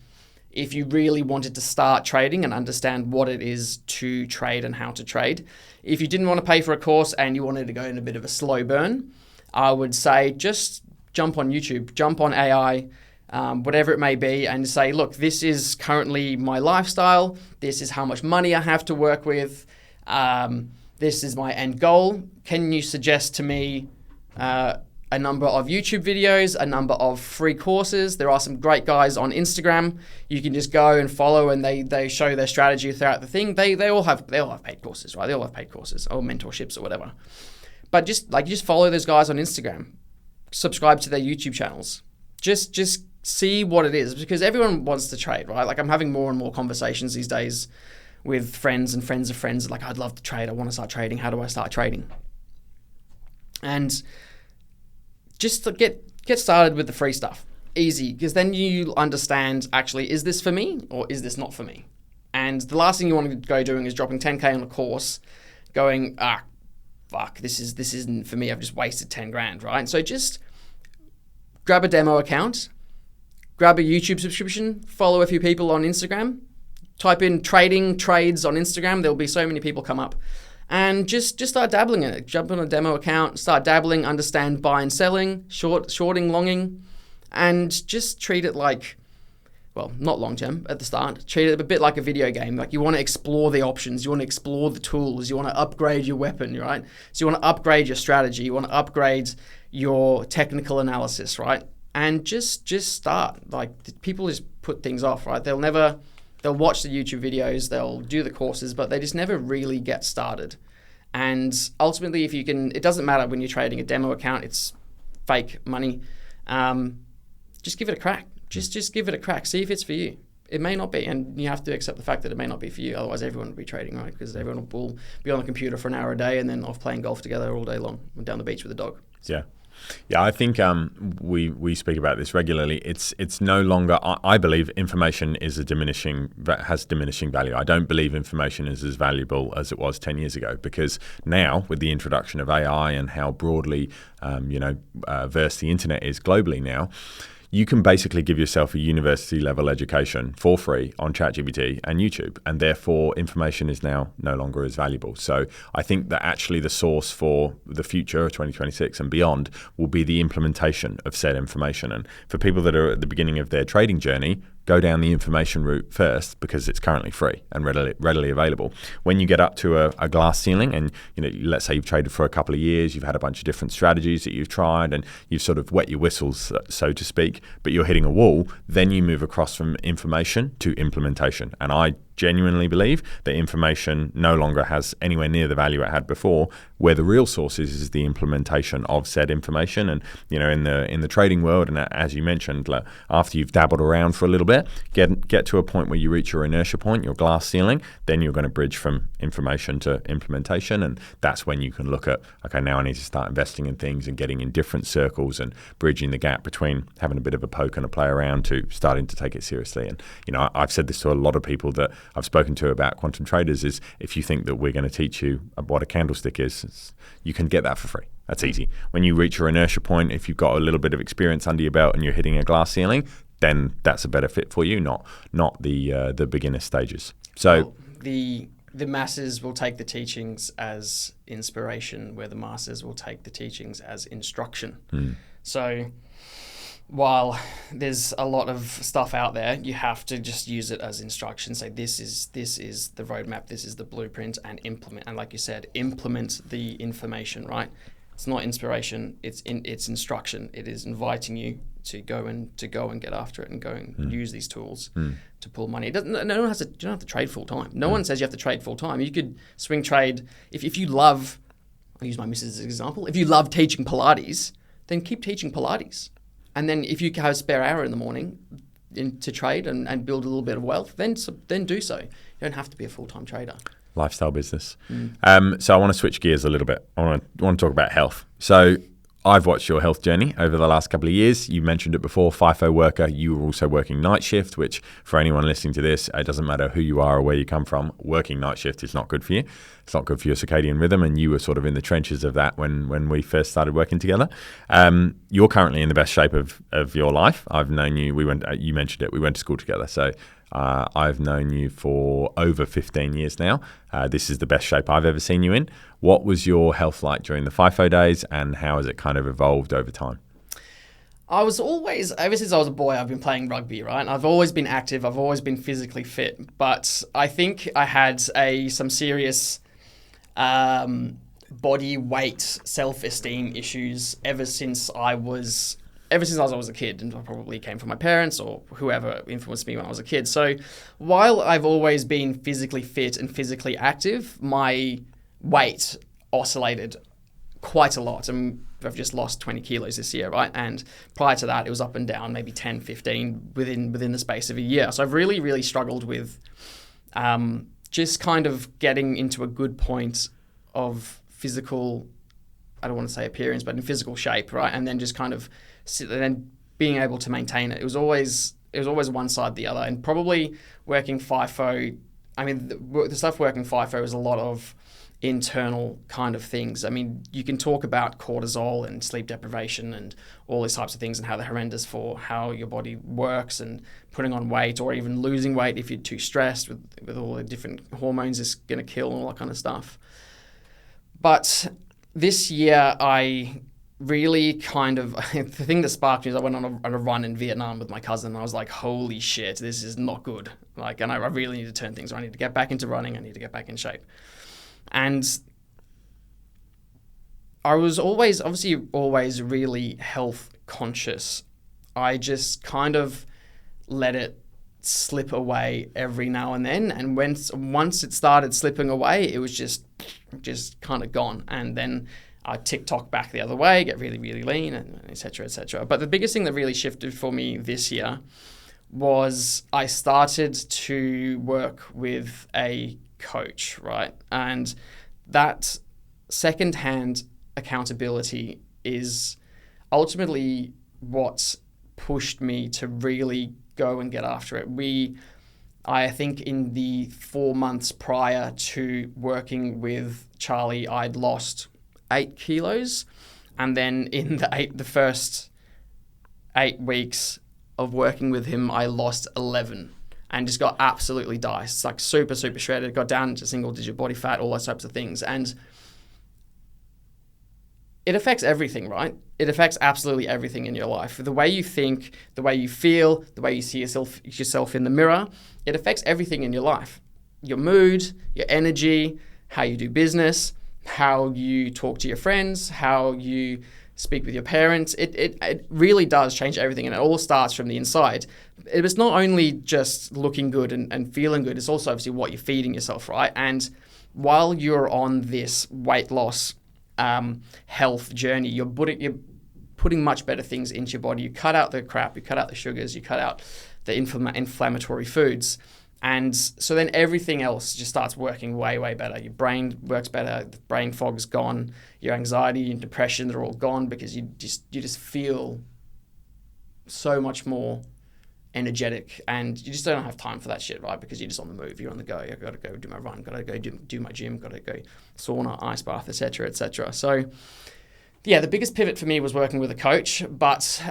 If you really wanted to start trading and understand what it is to trade and how to trade. If you didn't want to pay for a course and you wanted to go in a bit of a slow burn, I would say just jump on YouTube, jump on AI, whatever it may be, and say, look, this is currently my lifestyle. This is how much money I have to work with. This is my end goal. Can you suggest to me a number of YouTube videos, a number of free courses? There are some great guys on Instagram. You can just go and follow, and they show their strategy throughout the thing. They all have paid courses, right? They all have paid courses or mentorships or whatever. But just follow those guys on Instagram. Subscribe to their YouTube channels. Just see what it is, because everyone wants to trade, right? Like, I'm having more and more conversations these days with friends and friends of friends. Like, I'd love to trade. I want to start trading. How do I start trading? And just to get started with the free stuff. Easy, because then you understand, actually, is this for me or is this not for me? And the last thing you want to go doing is dropping 10K on a course, going, fuck, this isn't for me. I've just wasted 10 grand, right? So just grab a demo account, grab a YouTube subscription, follow a few people on Instagram, type in trading trades on Instagram. There'll be so many people come up. And just start dabbling in it. Jump on a demo account, start dabbling, understand buy and selling, shorting, longing, and just treat it like, well, not long term at the start. Treat it a bit like a video game. Like, you want to explore the options, you want to explore the tools, you want to upgrade your weapon, right? So you want to upgrade your strategy, you want to upgrade your technical analysis, right? And just start. Like, people just put things off, right? They'll watch the YouTube videos, they'll do the courses, but they just never really get started. And ultimately, it doesn't matter when you're trading a demo account, it's fake money. Just give it a crack. Just give it a crack. See if it's for you. It may not be, and you have to accept the fact that it may not be for you. Otherwise, everyone will be trading, right? Because everyone will be on the computer for an hour a day and then off playing golf together all day long, down the beach with a dog. Yeah, I think we speak about this regularly. It's no longer. I believe information has diminishing value. I don't believe information is as valuable as it was 10 years ago, because now, with the introduction of AI and how broadly versed the internet is globally now, you can basically give yourself a university level education for free on ChatGPT and YouTube, and therefore information is now no longer as valuable. So I think that actually the source for the future of 2026 and beyond will be the implementation of said information. And for people that are at the beginning of their trading journey, go down the information route first, because it's currently free and readily available. When you get up to a glass ceiling, and let's say you've traded for a couple of years, you've had a bunch of different strategies that you've tried, and you've sort of wet your whistles, so to speak, but you're hitting a wall, then you move across from information to implementation. And I genuinely believe that information no longer has anywhere near the value it had before. Where the real source is the implementation of said information. And in the trading world, and as you mentioned, after you've dabbled around for a little bit, get to a point where you reach your inertia point, your glass ceiling, then you're going to bridge from information to implementation. And that's when you can look at, okay, now I need to start investing in things and getting in different circles and bridging the gap between having a bit of a poke and a play around to starting to take it seriously. And I've said this to a lot of people that I've spoken to about quantum traders, is if you think that we're going to teach you what a candlestick is, you can get that for free. That's easy. When you reach your inertia point, if you've got a little bit of experience under your belt and you're hitting a glass ceiling, then that's a better fit for you, not the beginner stages. So the masses will take the teachings as inspiration, where the masters will take the teachings as instruction. So while there's a lot of stuff out there, you have to just use it as instruction. Say, this is the roadmap, this is the blueprint, and implement. And like you said, implement the information, right? It's not inspiration, it's instruction. It is inviting you to go and get after it and go and use these tools to pull money. You don't have to trade full time. No one says you have to trade full time. You could swing trade. If you love, I'll use my missus as an example. If you love teaching Pilates, then keep teaching Pilates. And then if you have a spare hour in the morning to trade and build a little bit of wealth, then do so. You don't have to be a full-time trader. Lifestyle business. So I want to switch gears a little bit. I want to talk about health. So I've watched your health journey over the last couple of years. You mentioned it before, FIFO worker. You were also working night shift, which for anyone listening to this, it doesn't matter who you are or where you come from, working night shift is not good for you. It's not good for your circadian rhythm, and you were sort of in the trenches of that when we first started working together. You're currently in the best shape of your life. I've known you. You mentioned it. We went to school together, so I've known you for over 15 years now. This is the best shape I've ever seen you in. What was your health like during the FIFO days, and how has it kind of evolved over time? I was always, ever since I was a boy, I've been playing rugby, right? I've always been active. I've always been physically fit. But I think I had some serious body weight, self-esteem issues ever since I was a kid, and I probably came from my parents or whoever influenced me when I was a kid. So while I've always been physically fit and physically active, my weight oscillated quite a lot. And I've just lost 20 kilos this year, right? And prior to that, it was up and down, maybe 10, 15 within the space of a year. So I've really, really struggled with just kind of getting into a good point of physical, I don't want to say appearance, but in physical shape, right? And then just kind of then being able to maintain it. It was always one side or the other. And probably working FIFO, I mean, the stuff working FIFO is a lot of internal kind of things. I mean, you can talk about cortisol and sleep deprivation and all these types of things and how they're horrendous for how your body works and putting on weight or even losing weight if you're too stressed with all the different hormones is going to kill and all that kind of stuff. But this year, I really kind of, the thing that sparked me is I went on a run in Vietnam with my cousin, and I was like, holy shit, this is not good. Like, and I really need to turn things around. I need to get back into running. I need to get back in shape. And I was always really health conscious. I just kind of let it slip away every now and then. And once it started slipping away, it was just kind of gone. And then I TikTok back the other way, get really, really lean, and et cetera, et cetera. But the biggest thing that really shifted for me this year was I started to work with a coach, right? And that secondhand accountability is ultimately what pushed me to really go and get after it. I think in the 4 months prior to working with Charlie, I'd lost 8 kilos. And then in the first 8 weeks of working with him, I lost 11 and just got absolutely diced. Like super, super shredded, got down to single digit body fat, all those types of things. And it affects everything, right? It affects absolutely everything in your life. The way you think, the way you feel, the way you see yourself in the mirror, it affects everything in your life. Your mood, your energy, how you do business, how you talk to your friends, how you speak with your parents. It really does change everything, and it all starts from the inside. It's not only just looking good and feeling good, it's also obviously what you're feeding yourself, right? And while you're on this weight loss health journey, you're putting much better things into your body. You cut out the crap, you cut out the sugars, you cut out the inflammatory foods. And so then everything else just starts working way, way better. Your brain works better, the brain fog's gone, your anxiety and depression, they're all gone because you just feel so much more energetic, and you just don't have time for that shit, right? Because you're just on the move, you're on the go. I've got to go do my run, got to go do my gym, got to go sauna, ice bath, etc., etc. So yeah, the biggest pivot for me was working with a coach, but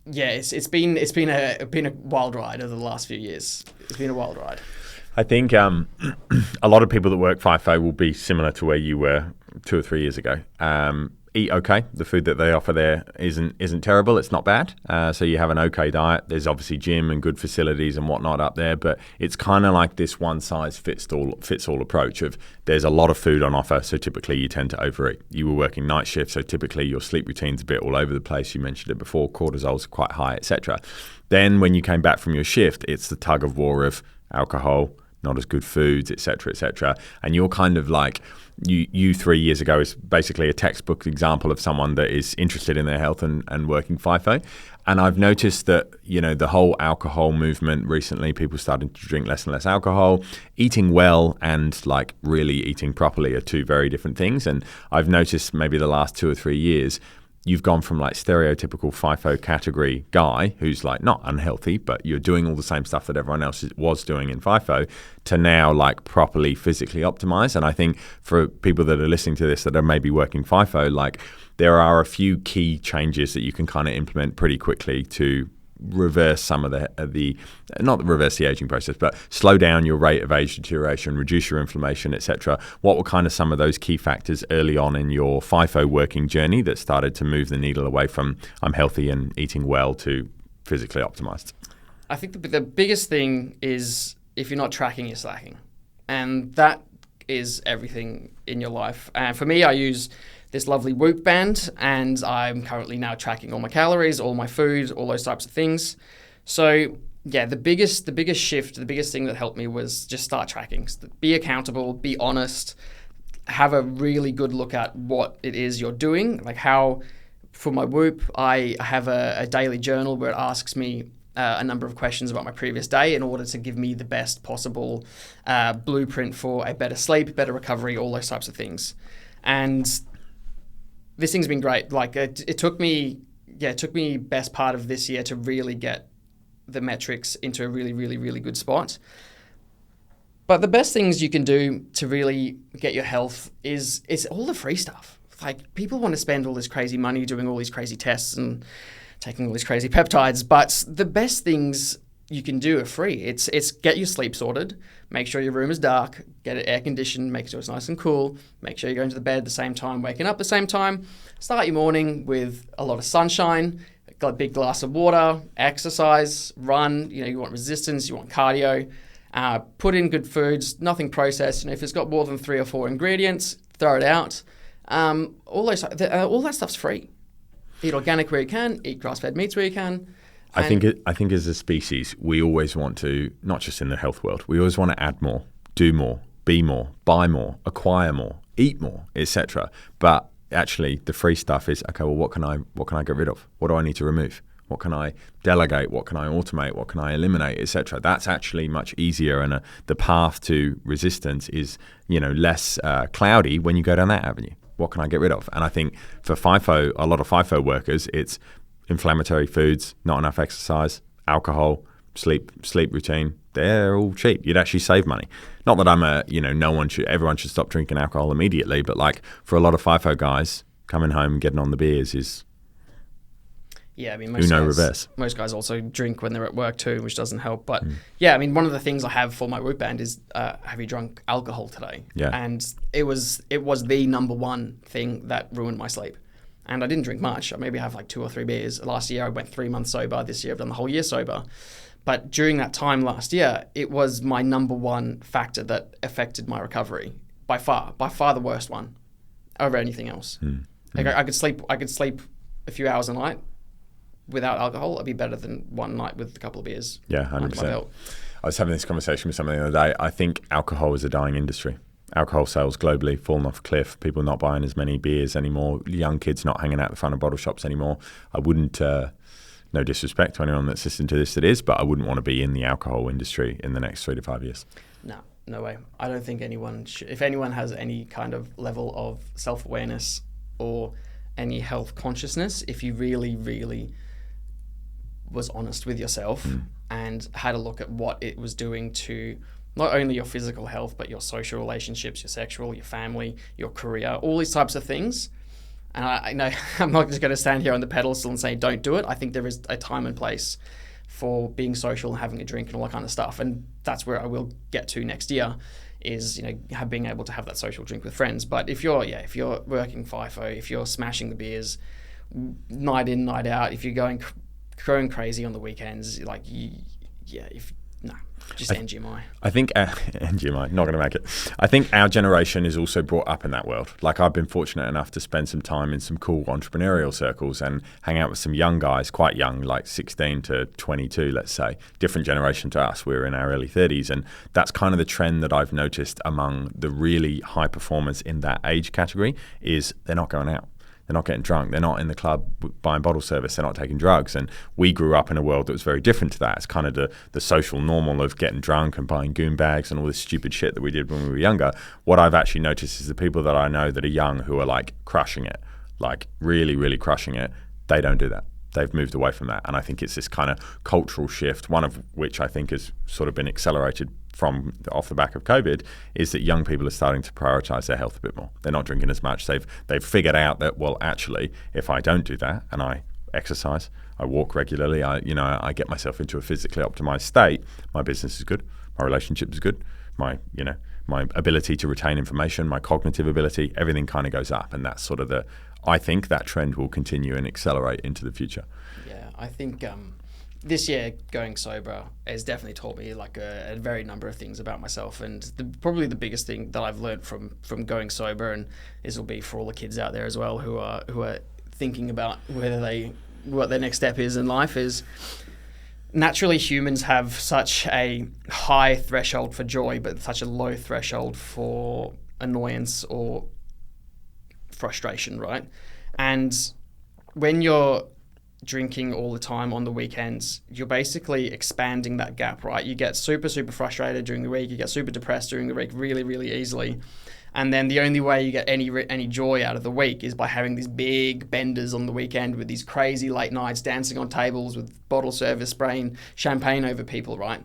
yeah, it's been a wild ride over the last few years. It's been a wild ride. I think a lot of people that work FIFO will be similar to where you were 2 or 3 years ago. Eat okay. The food that they offer there isn't terrible. It's not bad. So you have an okay diet. There's obviously gym and good facilities and whatnot up there, but it's kind of like this one size fits all approach of there's a lot of food on offer. So typically you tend to overeat. You were working night shift, so typically your sleep routine's a bit all over the place. You mentioned it before. Cortisol's quite high, etc. Then when you came back from your shift, it's the tug of war of alcohol, not as good foods, etc., etc. And you're kind of like, you 3 years ago is basically a textbook example of someone that is interested in their health and working FIFO. And I've noticed that, the whole alcohol movement recently, people starting to drink less and less alcohol. Eating well and like really eating properly are two very different things. And I've noticed maybe the last 2 or 3 years, you've gone from like stereotypical FIFO category guy who's like not unhealthy, but you're doing all the same stuff that everyone else was doing in FIFO, to now like properly physically optimized. And I think for people that are listening to this that are maybe working FIFO, like there are a few key changes that you can kind of implement pretty quickly to reverse some of the not reverse the aging process, but slow down your rate of age deterioration, reduce your inflammation, etc. What were kind of some of those key factors early on in your FIFO working journey that started to move the needle away from I'm healthy and eating well to physically optimized? I think the biggest thing is if you're not tracking, you're slacking. And that is everything in your life. And for me, I use this lovely Whoop band, and I'm currently now tracking all my calories, all my food, all those types of things. So yeah, the biggest shift, the biggest thing that helped me was just start tracking. Be accountable, be honest, have a really good look at what it is you're doing. Like how, for my Whoop, I have a daily journal where it asks me a number of questions about my previous day in order to give me the best possible blueprint for a better sleep, better recovery, all those types of things. And this thing's been great. Like it took me best part of this year to really get the metrics into a really, really, really good spot. But the best things you can do to really get your health is all the free stuff. Like people want to spend all this crazy money doing all these crazy tests and taking all these crazy peptides, but the best things you can do are free. It's get your sleep sorted, make sure your room is dark, get it air conditioned, make sure it's nice and cool, make sure you're going to the bed at the same time, waking up at the same time, start your morning with a lot of sunshine, a big glass of water, exercise, run, you want resistance, you want cardio, put in good foods, nothing processed. If it's got more than 3 or 4 ingredients, throw it out. All that stuff's free. Eat organic where you can, eat grass-fed meats where you can. I think as a species, we always want to, not just in the health world, we always want to add more, do more, be more, buy more, acquire more, eat more, etc. But actually, the free stuff is, okay, well, what can I get rid of? What do I need to remove? What can I delegate? What can I automate? What can I eliminate, etc.? That's actually much easier, and the path to resistance is, less cloudy when you go down that avenue. What can I get rid of? And I think for FIFO, a lot of FIFO workers, it's inflammatory foods, not enough exercise, alcohol, sleep routine. They're all cheap. You'd actually save money. Not that I'm everyone should stop drinking alcohol immediately, but like for a lot of FIFO guys, coming home, getting on the beers is reverse. Most guys also drink when they're at work too, which doesn't help. But one of the things I have for my Whoop band is, have you drunk alcohol today? Yeah. And it was the number one thing that ruined my sleep. And I didn't drink much. I maybe have like 2 or 3 beers. Last year I went 3 months sober. This year I've done the whole year sober. But during that time last year, it was my number one factor that affected my recovery. By far the worst one over anything else. Like I could sleep a few hours a night without alcohol. It'd be better than one night with a couple of beers. Yeah, 100%. I was having this conversation with someone the other day. I think alcohol is a dying industry. Alcohol sales globally fallen off a cliff. People not buying as many beers anymore. Young kids not hanging out the front of bottle shops anymore. I wouldn't, no disrespect to anyone that's listening to this that is, but I wouldn't want to be in the alcohol industry in the next 3 to 5 years. No way. I don't think anyone should. If anyone has any kind of level of self-awareness or any health consciousness, if you really, really was honest with yourself and had a look at what it was doing to not only your physical health, but your social relationships, your sexual, your family, your career, all these types of things. And I know I'm not just going to stand here on the pedestal and say, don't do it. I think there is a time and place for being social and having a drink and all that kind of stuff. And that's where I will get to next year is, being able to have that social drink with friends. But if you're working FIFO, if you're smashing the beers night in, night out, if you're going crazy on the weekends, just NGMI. I think NGMI, not going to make it. I think our generation is also brought up in that world. Like I've been fortunate enough to spend some time in some cool entrepreneurial circles and hang out with some young guys, quite young, like 16 to 22, let's say. Different generation to us. We're in our early 30s. And that's kind of the trend that I've noticed among the really high performers in that age category is they're not going out. They're not getting drunk. They're not in the club buying bottle service. They're not taking drugs. And we grew up in a world that was very different to that. It's kind of the social normal of getting drunk and buying goon bags and all this stupid shit that we did when we were younger. What I've actually noticed is the people that I know that are young who are like crushing it, like really, really crushing it, they don't do that. They've moved away from that. And I think it's this kind of cultural shift, one of which I think has sort of been accelerated from off the back of COVID, is that young people are starting to prioritize their health a bit more. They're not drinking as much. They've figured out that, well, actually, if I don't do that and I exercise, I walk regularly, I get myself into a physically optimized state, my business is good, my relationship is good, my ability to retain information, my cognitive ability, everything kind of goes up. And that's sort of I think that trend will continue and accelerate into the future. Yeah, I think this year going sober has definitely taught me like a very number of things about myself, and probably the biggest thing that I've learned from going sober, and this will be for all the kids out there as well who are thinking about what their next step is in life, is naturally humans have such a high threshold for joy but such a low threshold for annoyance or frustration, right? And when you're drinking all the time on the weekends, you're basically expanding that gap, right? You get super, super frustrated during the week, you get super depressed during the week really, really easily. And then the only way you get any joy out of the week is by having these big benders on the weekend with these crazy late nights, dancing on tables with bottle service, spraying champagne over people, right?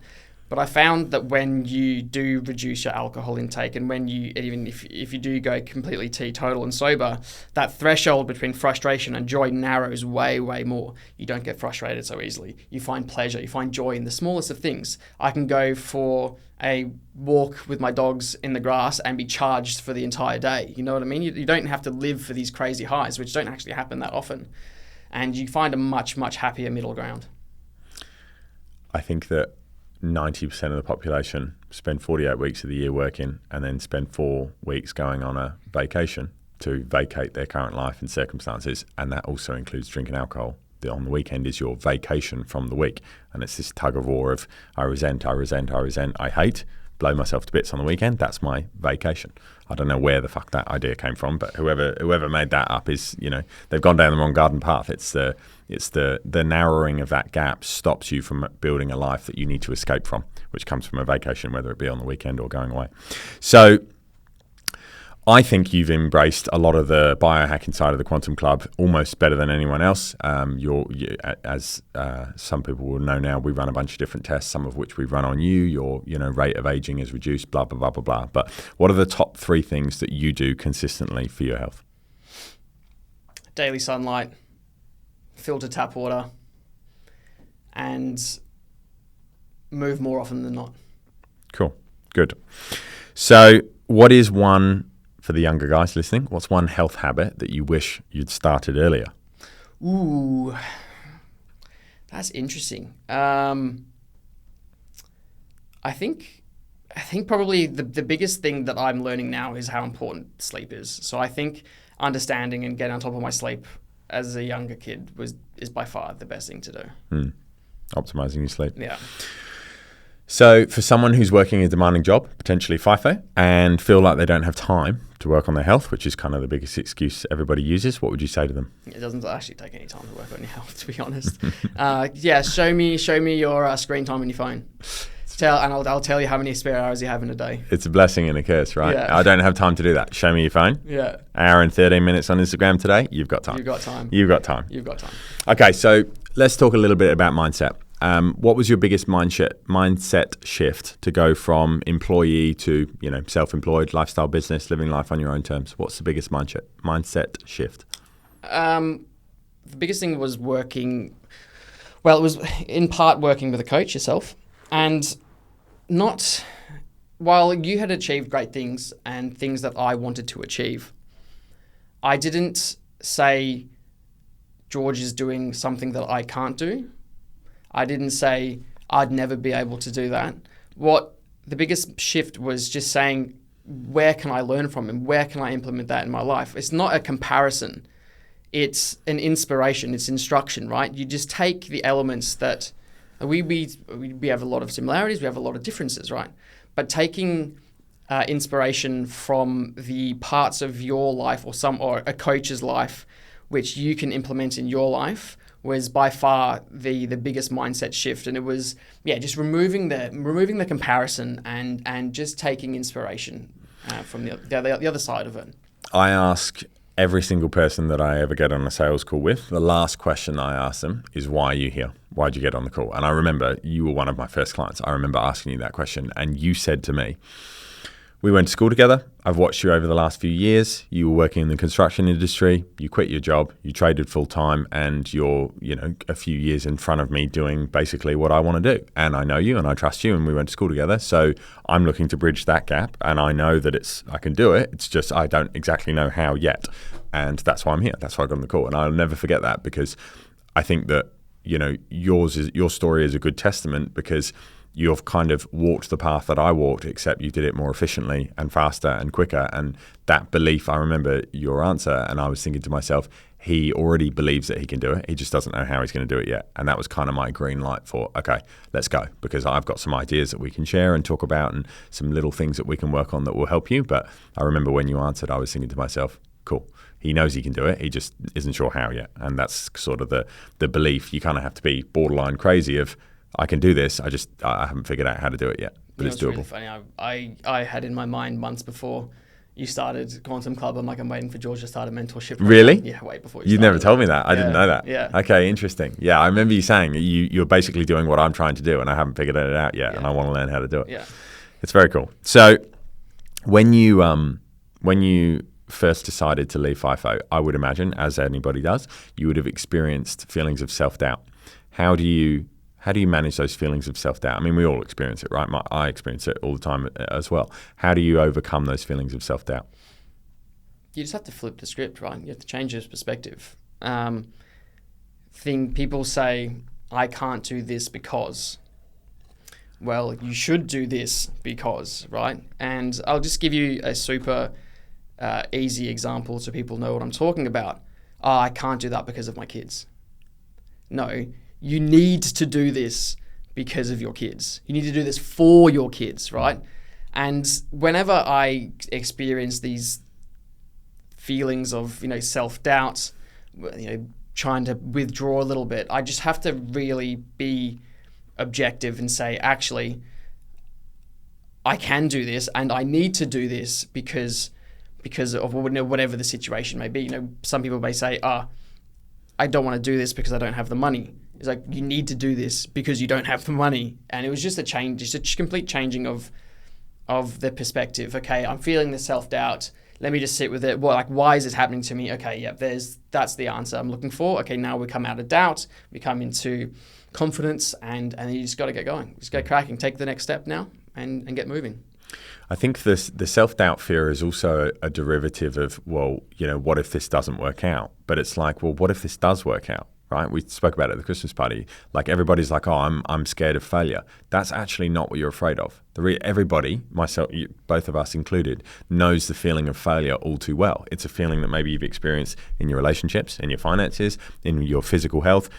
But I found that when you do reduce your alcohol intake, and when you, even if you do go completely teetotal and sober, that threshold between frustration and joy narrows way, way more. You don't get frustrated so easily. You find pleasure, you find joy in the smallest of things. I can go for a walk with my dogs in the grass and be charged for the entire day. You know what I mean? You don't have to live for these crazy highs, which don't actually happen that often. And you find a much, much happier middle ground. I think that 90% of the population spend 48 weeks of the year working and then spend 4 weeks going on a vacation to vacate their current life and circumstances, and that also includes drinking alcohol. On the weekend is your vacation from the week, and it's this tug of war of I resent, I hate, blow myself to bits on the weekend. That's my vacation. I don't know where the fuck that idea came from, but whoever made that up is, they've gone down the wrong garden path. It's the narrowing of that gap stops you from building a life that you need to escape from, which comes from a vacation, whether it be on the weekend or going away. So I think you've embraced a lot of the biohacking side of the Quantum Club almost better than anyone else. As some people will know now, we run a bunch of different tests, some of which we run on you. Your rate of aging is reduced, blah, blah, blah, blah, blah. But what are the top 3 things that you do consistently for your health? Daily sunlight, filter tap water, and move more often than not. Cool. Good. So what is one, for the younger guys listening, what's one health habit that you wish you'd started earlier? Ooh, that's interesting. I think probably the biggest thing that I'm learning now is how important sleep is. So I think understanding and getting on top of my sleep as a younger kid is by far the best thing to do. Optimizing your sleep. Yeah. So for someone who's working a demanding job, potentially FIFO, and feel like they don't have time to work on their health, which is kind of the biggest excuse everybody uses, what would you say to them? It doesn't actually take any time to work on your health, to be honest. Show me your screen time on your phone. I'll tell you how many spare hours you have in a day. It's a blessing and a curse, right? Yeah. I don't have time to do that. Show me your phone. Yeah. Hour and 13 minutes on Instagram today. You've got time. You've got time. You've got time. You've got time. Okay, so let's talk a little bit about mindset. What was your biggest mindset shift to go from employee to self-employed, lifestyle business, living life on your own terms? What's the biggest mindset shift? The biggest thing was working. Well, it was in part working with a coach yourself, and not while you had achieved great things and things that I wanted to achieve. I didn't say George is doing something that I can't do. I didn't say I'd never be able to do that. What the biggest shift was just saying, where can I learn from him? Where can I implement that in my life? It's not a comparison. It's an inspiration. It's instruction, right? You just take the elements that we have a lot of similarities. We have a lot of differences, right? But taking inspiration from the parts of your life or a coach's life which you can implement in your life, was by far the biggest mindset shift. And it was, just removing the comparison and just taking inspiration from the other side of it. I ask every single person that I ever get on a sales call with, the last question I ask them is, why are you here? Why'd you get on the call? And I remember you were one of my first clients. I remember asking you that question, and you said to me, we went to school together. I've watched you over the last few years. You were working in the construction industry. You quit your job. You traded full time, and you're, a few years in front of me doing basically what I want to do. And I know you, and I trust you, and we went to school together. So I'm looking to bridge that gap, and I know that I can do it. It's just I don't exactly know how yet, and that's why I'm here. That's why I got on the call, and I'll never forget that, because I think that your story is a good testament, because you've kind of walked the path that I walked, except you did it more efficiently and faster and quicker. And that belief, I remember your answer, and I was thinking to myself, he already believes that he can do it. He just doesn't know how he's going to do it yet. And that was kind of my green light for, okay, let's go, because I've got some ideas that we can share and talk about, and some little things that we can work on that will help you. But I remember when you answered, I was thinking to myself, cool. He knows he can do it. He just isn't sure how yet. And that's sort of the belief. You kind of have to be borderline crazy of, I can do this. I haven't figured out how to do it yet, but it's doable. Really funny. I had in my mind months before you started Quantum Club, I'm waiting for George to start a mentorship program. Really? Yeah, wait before you never told me that. I didn't know that. Yeah. Okay, interesting. Yeah, I remember you saying you're basically doing what I'm trying to do, and I haven't figured it out yet, and I want to learn how to do it. Yeah. It's very cool. So when you first decided to leave FIFO, I would imagine, as anybody does, you would have experienced feelings of self-doubt. How do you manage those feelings of self-doubt? I mean, we all experience it, right? I experience it all the time as well. How do you overcome those feelings of self-doubt? You just have to flip the script, right? You have to change your perspective. People say, I can't do this because. Well, you should do this because, right? And I'll just give you a super easy example so people know what I'm talking about. Oh, I can't do that because of my kids. No, you need to do this because of your kids. You need to do this for your kids, right? And whenever I experience these feelings of, self-doubt, trying to withdraw a little bit, I just have to really be objective and say, actually, I can do this and I need to do this because of whatever the situation may be. Some people may say, I don't want to do this because I don't have the money. It's like, you need to do this because you don't have the money. And it was just a complete changing of the perspective. Okay, I'm feeling the self-doubt. Let me just sit with it. Why is this happening to me? Okay, yeah, that's the answer I'm looking for. Okay, now we come out of doubt, we come into confidence, and you just got to get going. Just get cracking. Take the next step now and get moving. I think the self-doubt fear is also a derivative of, what if this doesn't work out? But it's like, well, what if this does work out, right? We spoke about it at the Christmas party. Like, everybody's like, oh, I'm scared of failure. That's actually not what you're afraid of. Everybody, myself, both of us included, knows the feeling of failure all too well. It's a feeling that maybe you've experienced in your relationships, in your finances, in your physical health.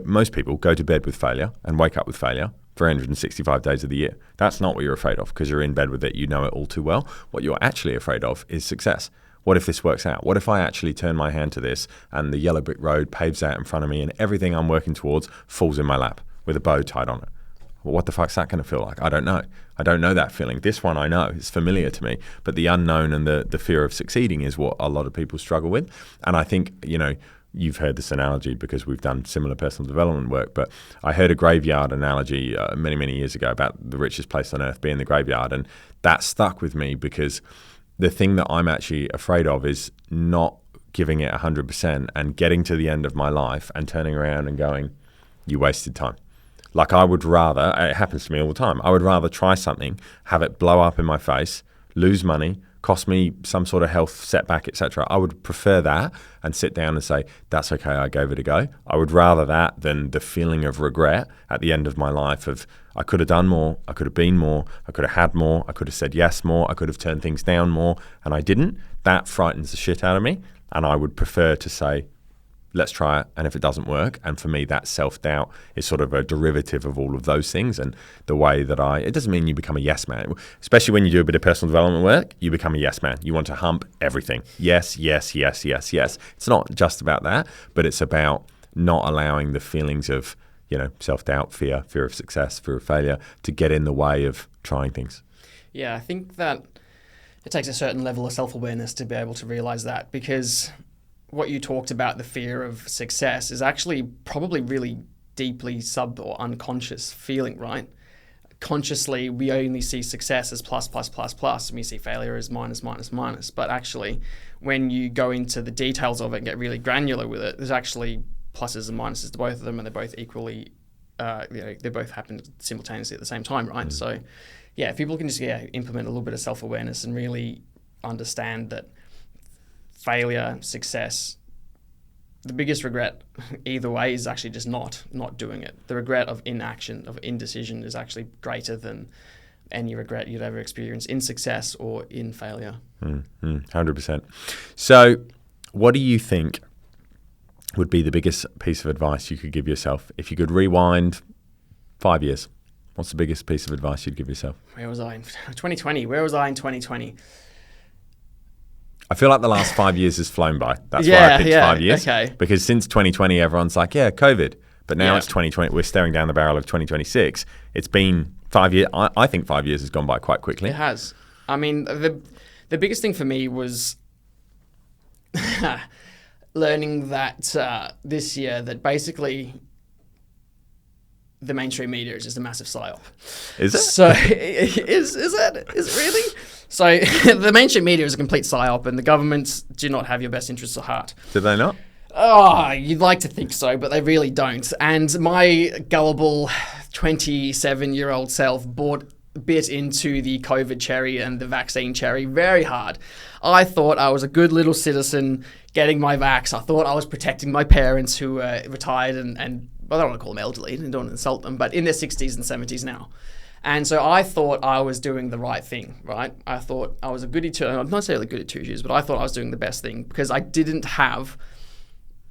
Most people go to bed with failure and wake up with failure 365 days of the year. That's not what you're afraid of, because you're in bed with it. You know it all too well. What you're actually afraid of is success. What if this works out? What if I actually turn my hand to this and the yellow brick road paves out in front of me and everything I'm working towards falls in my lap with a bow tied on it? Well, what the fuck's that going to feel like? I don't know. I don't know that feeling. This one I know. It's familiar to me. But the unknown and the fear of succeeding is what a lot of people struggle with. And I think, you've heard this analogy because we've done similar personal development work, but I heard a graveyard analogy many, many years ago about the richest place on earth being the graveyard. And that stuck with me, because the thing that I'm actually afraid of is not giving it 100% and getting to the end of my life and turning around and going, you wasted time. Like, I would rather, it happens to me all the time, I would rather try something, have it blow up in my face, lose money, cost me some sort of health setback, etc. I would prefer that and sit down and say, that's okay, I gave it a go. I would rather that than the feeling of regret at the end of my life of, I could have done more, I could have been more, I could have had more, I could have said yes more, I could have turned things down more, and I didn't. That frightens the shit out of me, and I would prefer to say, let's try it. And if it doesn't work, and for me, that self-doubt is sort of a derivative of all of those things. And the way that it doesn't mean you become a yes man, especially when you do a bit of personal development work, you become a yes man. You want to hump everything. Yes, yes, yes, yes, yes. It's not just about that, but it's about not allowing the feelings of, self-doubt, fear of success, fear of failure to get in the way of trying things. Yeah, I think that it takes a certain level of self-awareness to be able to realize that, because what you talked about, the fear of success, is actually probably really deeply sub or unconscious feeling, right? Consciously, we only see success as plus, plus, plus, plus, and we see failure as minus, minus, minus. But actually, when you go into the details of it and get really granular with it, there's actually pluses and minuses to both of them, and they're both equally, they both happen simultaneously at the same time, right? So, yeah, if people can just implement a little bit of self-awareness and really understand that failure, success, the biggest regret either way is actually just not doing it. The regret of inaction, of indecision, is actually greater than any regret you'd ever experience in success or in failure. 100%. So what do you think would be the biggest piece of advice you could give yourself if you could rewind 5 years? What's the biggest piece of advice you'd give yourself? Where was I in 2020? Where was I in 2020? I feel like the last 5 years has flown by. That's why I picked 5 years. Okay. Because since 2020, everyone's like, COVID. But now it's 2020. We're staring down the barrel of 2026. It's been 5 years. I think 5 years has gone by quite quickly. It has. I mean, the biggest thing for me was learning that this year that basically the mainstream media is just a massive psyop. Is it? So is it really? So the mainstream media is a complete psyop, and the governments do not have your best interests at heart. Do they not? Oh, you'd like to think so, but they really don't. And my gullible 27-year-old self bit into the COVID cherry and the vaccine cherry very hard. I thought I was a good little citizen getting my vax. I thought I was protecting my parents who were retired and I don't want to call them elderly, I don't want to insult them, but in their 60s and 70s now. And so I thought I was doing the right thing, right? I thought I was a goody two, I'm not necessarily goody two shoes, but I thought I was doing the best thing because I didn't have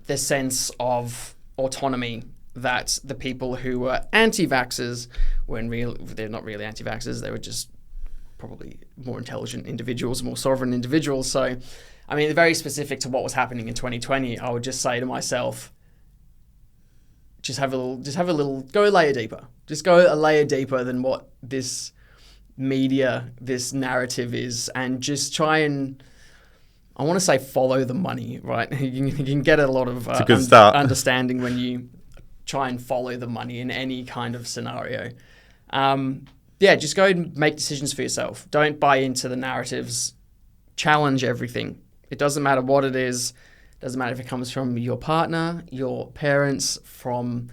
the sense of autonomy that the people who were anti-vaxxers they're not really anti-vaxxers, they were just probably more intelligent individuals, more sovereign individuals. So, I mean, very specific to what was happening in 2020, I would just say to myself, just have a little, go a layer deeper. Just go a layer deeper than what this media, this narrative is, and just try and, I want to say, follow the money, right? You can get a lot of understanding when you try and follow the money in any kind of scenario. Just go and make decisions for yourself. Don't buy into the narratives. Challenge everything. It doesn't matter what it is. Doesn't matter if it comes from your partner, your parents, from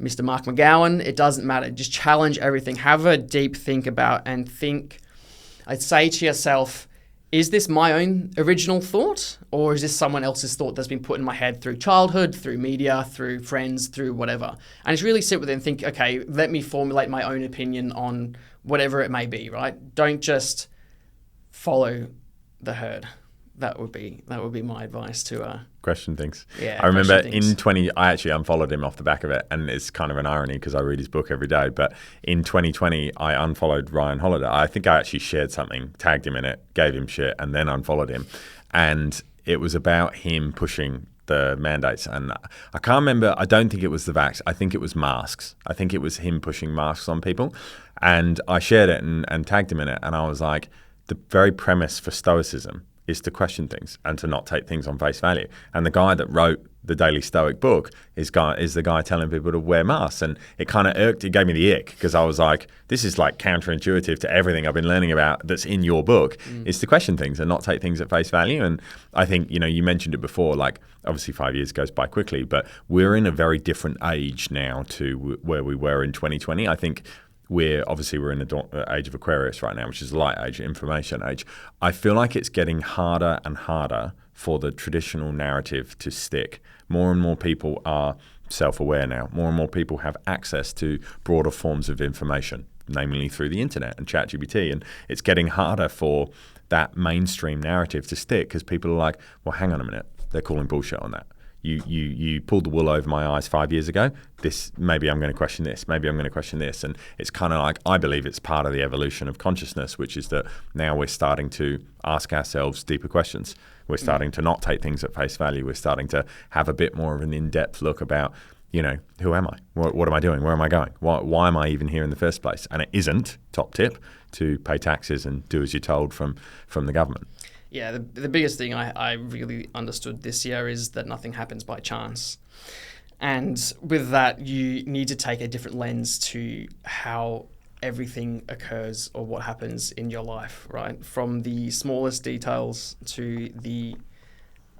Mr. Mark McGowan. It doesn't matter. Just challenge everything. Have a deep think about and think. I'd say to yourself, is this my own original thought, or is this someone else's thought that's been put in my head through childhood, through media, through friends, through whatever? And just really sit with it and think, okay, let me formulate my own opinion on whatever it may be, right? Don't just follow the herd. That would be my advice to question things. Yeah, I remember in 20, I actually unfollowed him off the back of it, and it's kind of an irony because I read his book every day. But in 2020, I unfollowed Ryan Holiday. I think I actually shared something, tagged him in it, gave him shit, and then unfollowed him. And it was about him pushing the mandates. And I can't remember. I don't think it was the vax. I think it was masks. I think it was him pushing masks on people. And I shared it and tagged him in it. And I was like, the very premise for Stoicism is to question things and to not take things on face value. And the guy that wrote the Daily Stoic book is the guy telling people to wear masks. And it kind of irked, it gave me the ick because I was like, this is like counterintuitive to everything I've been learning about that's in your book, is to question things and not take things at face value. And I think, you mentioned it before, like obviously 5 years goes by quickly, but we're in a very different age now to where we were in 2020. I think we're in the age of Aquarius right now, which is a light age, information age. I feel like it's getting harder and harder for the traditional narrative to stick. More and more people are self-aware now. More and more people have access to broader forms of information, namely through the internet and ChatGPT. And it's getting harder for that mainstream narrative to stick because people are like, well, hang on a minute, they're calling bullshit on that. you pulled the wool over my eyes 5 years ago. Maybe I'm going to question this. Maybe I'm going to question this. And it's kind of like, I believe it's part of the evolution of consciousness, which is that now we're starting to ask ourselves deeper questions. We're starting to not take things at face value. We're starting to have a bit more of an in-depth look about, who am I? What am I doing? Where am I going? Why am I even here in the first place? And it isn't, top tip, to pay taxes and do as you're told from the government. Yeah, the biggest thing I really understood this year is that nothing happens by chance. And with that, you need to take a different lens to how everything occurs or what happens in your life, right? From the smallest details to the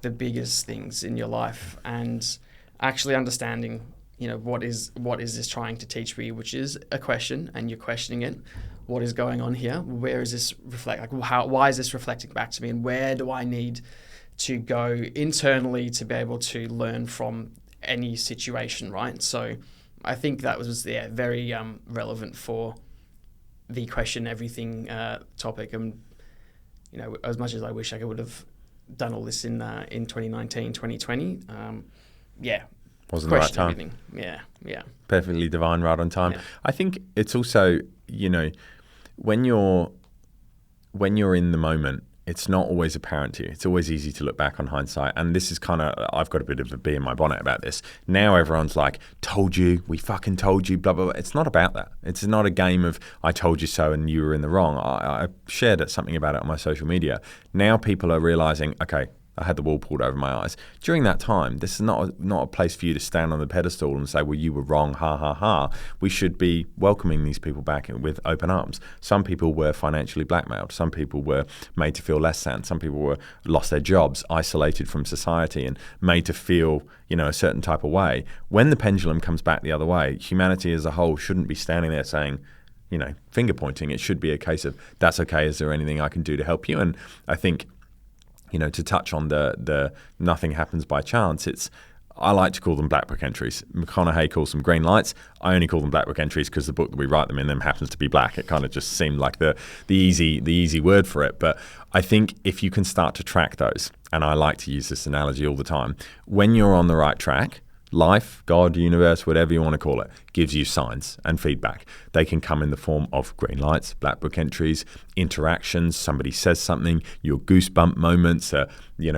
biggest things in your life, and actually understanding, what is this trying to teach me, which is a question, and you're questioning it. What is going on here? Where is this why is this reflecting back to me, and where do I need to go internally to be able to learn from any situation, right? So I think that was very relevant for the question everything topic. And as much as I wish I would have done all this in 2019, 2020, wasn't the right time. Everything. Yeah. Perfectly divine, right on time. Yeah. I think it's also, when you're in the moment, it's not always apparent to you. It's always easy to look back on hindsight. And this is I've got a bit of a bee in my bonnet about this. Now everyone's like, told you, we fucking told you, blah, blah, blah. It's not about that. It's not a game of I told you so and you were in the wrong. I shared something about it on my social media. Now people are realizing, okay, I had the wool pulled over my eyes. During that time, this is not a place for you to stand on the pedestal and say, well, you were wrong, ha, ha, ha. We should be welcoming these people back with open arms. Some people were financially blackmailed. Some people were made to feel less than. Some people lost their jobs, isolated from society, and made to feel, a certain type of way. When the pendulum comes back the other way, humanity as a whole shouldn't be standing there saying, finger pointing. It should be a case of, that's okay, is there anything I can do to help you? And I think, to touch on the nothing happens by chance, I like to call them black book entries. McConaughey calls them green lights. I only call them black book entries because the book that we write them in them happens to be black. It kind of just seemed like the easy word for it. But I think if you can start to track those, and I like to use this analogy all the time, when you're on the right track, life, God, universe, whatever you want to call it, gives you signs and feedback. They can come in the form of green lights, black book entries, interactions, somebody says something, your goosebump moments,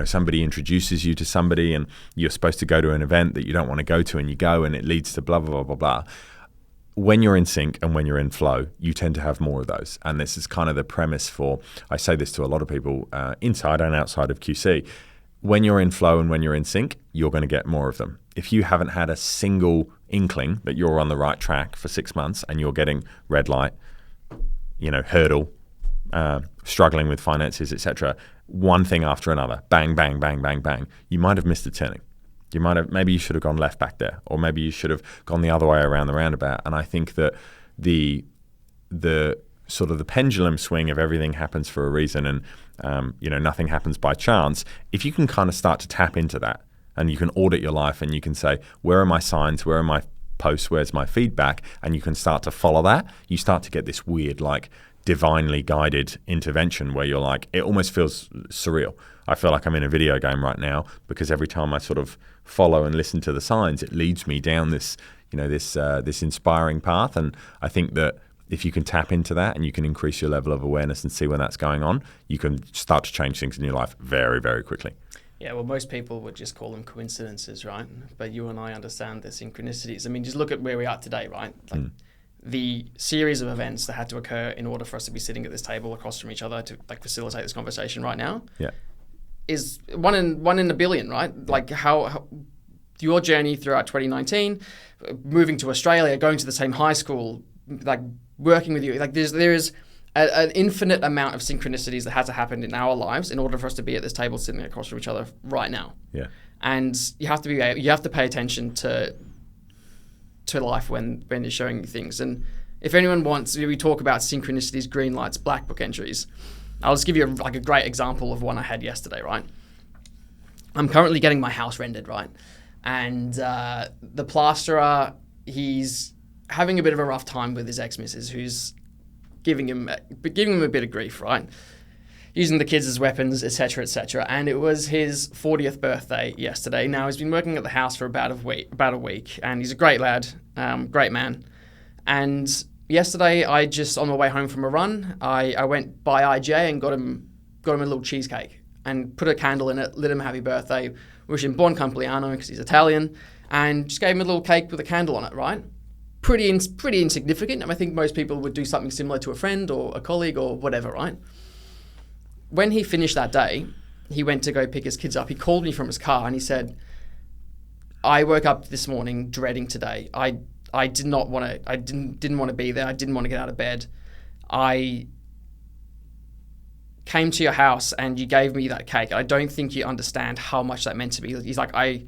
somebody introduces you to somebody and you're supposed to go to an event that you don't want to go to and you go and it leads to blah, blah, blah, blah, blah. When you're in sync and when you're in flow, you tend to have more of those. And this is kind of the premise for, I say this to a lot of people inside and outside of QC, when you're in flow and when you're in sync, you're going to get more of them. If you haven't had a single inkling that you're on the right track for 6 months and you're getting red light, hurdle, struggling with finances, etc., one thing after another, bang, bang, bang, bang, bang, you might have missed a turning. Maybe you should have gone left back there, or maybe you should have gone the other way around the roundabout. And I think that the sort of the pendulum swing of everything happens for a reason and, nothing happens by chance. If you can kind of start to tap into that and you can audit your life and you can say, where are my signs? Where are my posts? Where's my feedback? And you can start to follow that. You start to get this weird, divinely guided intervention where you're like, it almost feels surreal. I feel like I'm in a video game right now because every time I sort of follow and listen to the signs, it leads me down this, this inspiring path. And I think that if you can tap into that and you can increase your level of awareness and see when that's going on, you can start to change things in your life very, very quickly. Yeah, well, most people would just call them coincidences, right? But you and I understand the synchronicities. I mean, just look at where we are today, right? The series of events that had to occur in order for us to be sitting at this table across from each other to facilitate this conversation right now is one in a billion, right? How your journey throughout 2019, moving to Australia, going to the same high school, working with you, there is an infinite amount of synchronicities that had to happen in our lives in order for us to be at this table sitting across from each other right now. Yeah. And you have to pay attention to life when you're showing you things. And if anyone wants, we talk about synchronicities, green lights, black book entries. I'll just give you a great example of one I had yesterday, right? I'm currently getting my house rendered, right? And the plasterer, he's having a bit of a rough time with his ex-missus, who's giving him a bit of grief, right? using the kids as weapons, etc., etc. And it was his 40th birthday yesterday. Now, he's been working at the house for about a week, and he's a great lad, great man. And yesterday, on my way home from a run, I went by IJ and got him a little cheesecake and put a candle in it, lit him a happy birthday, wished him buon compleanno because he's Italian, and just gave him a little cake with a candle on it, right? Pretty insignificant. I think most people would do something similar to a friend or a colleague or whatever, right? When he finished that day, he went to go pick his kids up. He called me from his car and he said, I woke up this morning dreading today. I didn't want to be there. I didn't want to get out of bed. I came to your house and you gave me that cake. I don't think you understand how much that meant to me. He's like, I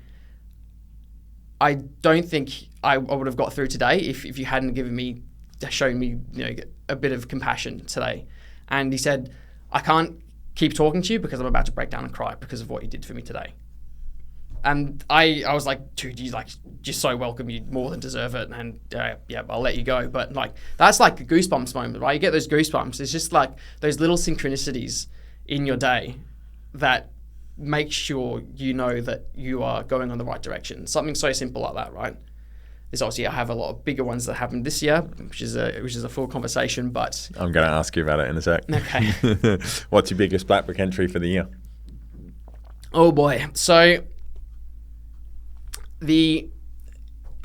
don't think I would have got through today if you hadn't shown me, a bit of compassion today. And he said, I can't keep talking to you because I'm about to break down and cry because of what you did for me today. And I was like, dude, you're so welcome. You more than deserve it. And yeah, I'll let you go. But that's like a goosebumps moment, right? You get those goosebumps. It's just like those little synchronicities in your day that make sure you know that you are going on the right direction. Something so simple like that, right? There's obviously, I have a lot of bigger ones that happened this year, which is a full conversation, but... I'm going to ask you about it in a sec. Okay. What's your biggest black book entry for the year? Oh boy. So this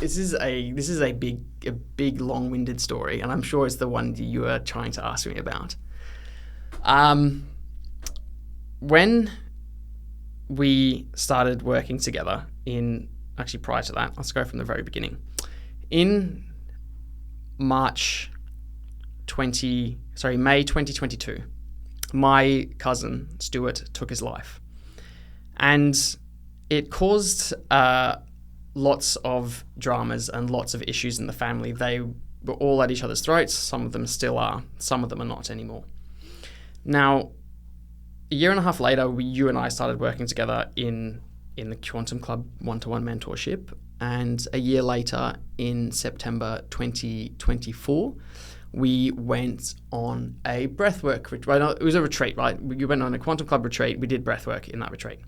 is a big long-winded story, and I'm sure it's the one you are trying to ask me about. When we started working together prior to that, let's go from the very beginning. In May 2022, my cousin Stuart took his life, and it caused lots of dramas and lots of issues in the family. They were all at each other's throats. Some of them still are. Some of them are not anymore. Now, a year and a half later, you and I started working together in the Quantum Club one-to-one mentorship. And a year later, in September 2024, we went on a breathwork retreat. It was a retreat, right? We went on a Quantum Club retreat. We did breathwork in that retreat.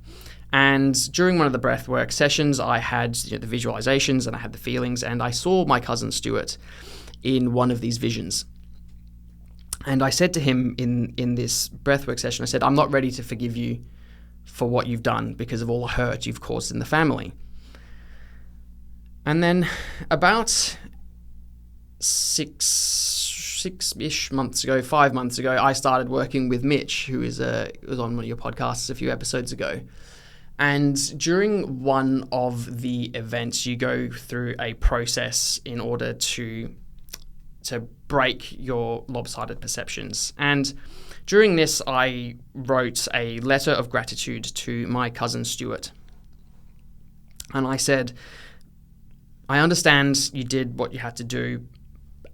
And during one of the breathwork sessions, I had the visualizations and I had the feelings, and I saw my cousin Stuart in one of these visions. And I said to him in this breathwork session, I said, I'm not ready to forgive you for what you've done because of all the hurt you've caused in the family. And then about 5 months ago, I started working with Mitch, who was on one of your podcasts a few episodes ago. And during one of the events, you go through a process in order to break your lopsided perceptions. And during this, I wrote a letter of gratitude to my cousin Stuart. And I said, I understand you did what you had to do,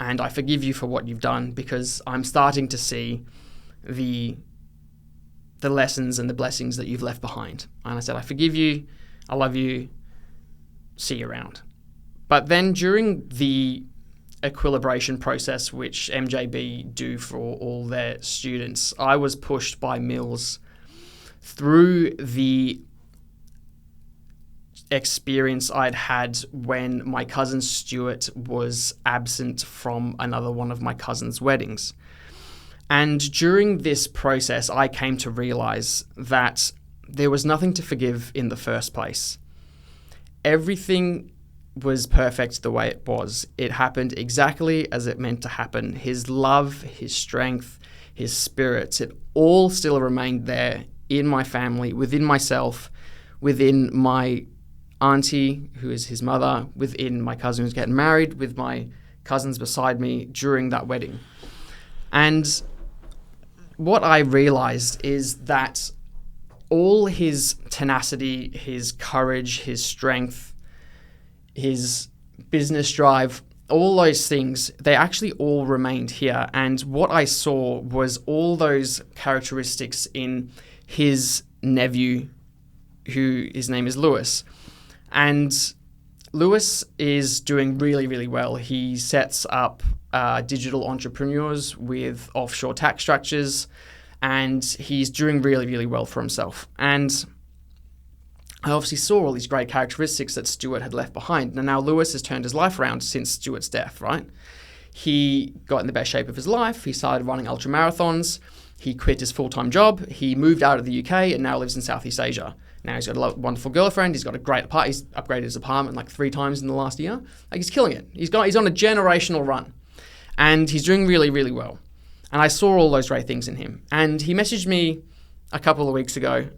and I forgive you for what you've done, because I'm starting to see the lessons and the blessings that you've left behind. And I said, I forgive you, I love you, see you around. But then during the equilibration process, which MJB do for all their students, I was pushed by Mills through the experience I'd had when my cousin Stuart was absent from another one of my cousin's weddings. And during this process, I came to realize that there was nothing to forgive in the first place. Everything was perfect the way it was. It happened exactly as it meant to happen. His love, his strength, his spirit, it all still remained there in my family, within myself, within my auntie, who is his mother, within my cousin who's getting married, with my cousins beside me during that wedding. And what I realized is that all his tenacity, his courage, his strength, his business drive, all those things, they actually all remained here. And what I saw was all those characteristics in his nephew, who his name is Lewis. And Lewis is doing really, really well. He sets up digital entrepreneurs with offshore tax structures, and he's doing really, really well for himself. And I obviously saw all these great characteristics that Stuart had left behind. And now Lewis has turned his life around since Stuart's death, right? He got in the best shape of his life. He started running ultra marathons. He quit his full-time job. He moved out of the UK and now lives in Southeast Asia. Now he's got a wonderful girlfriend. He's got a great apartment. He's upgraded his apartment like 3 times in the last year. Like, he's killing it. He's on a generational run, and he's doing really, really well. And I saw all those great things in him. And he messaged me a couple of weeks ago,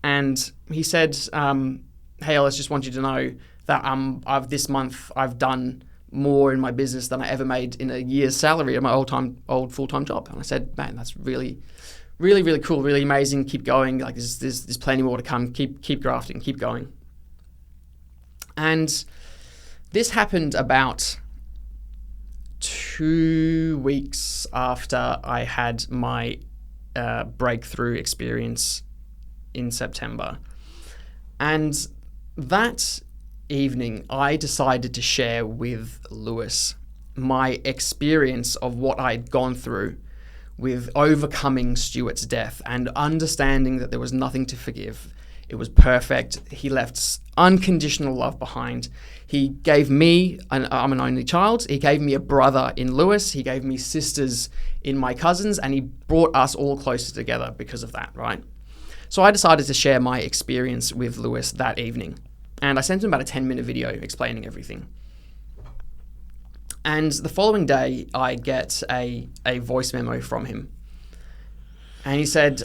and he said, "Hey, Elis, just want you to know that this month I've done more in my business than I ever made in a year's salary at my old full-time job." And I said, "Man, that's really, really, really cool, really amazing. Keep going. Like, there's plenty more to come. Keep grafting, keep going." And this happened about 2 weeks after I had my breakthrough experience in September. And that evening, I decided to share with Lewis my experience of what I'd gone through with overcoming Stuart's death and understanding that there was nothing to forgive. It was perfect. He left unconditional love behind. He gave me, I'm an only child, he gave me a brother in Lewis, he gave me sisters in my cousins, and he brought us all closer together because of that, right? So I decided to share my experience with Lewis that evening. And I sent him about a 10-minute video explaining everything. And the following day, I get a voice memo from him. And he said,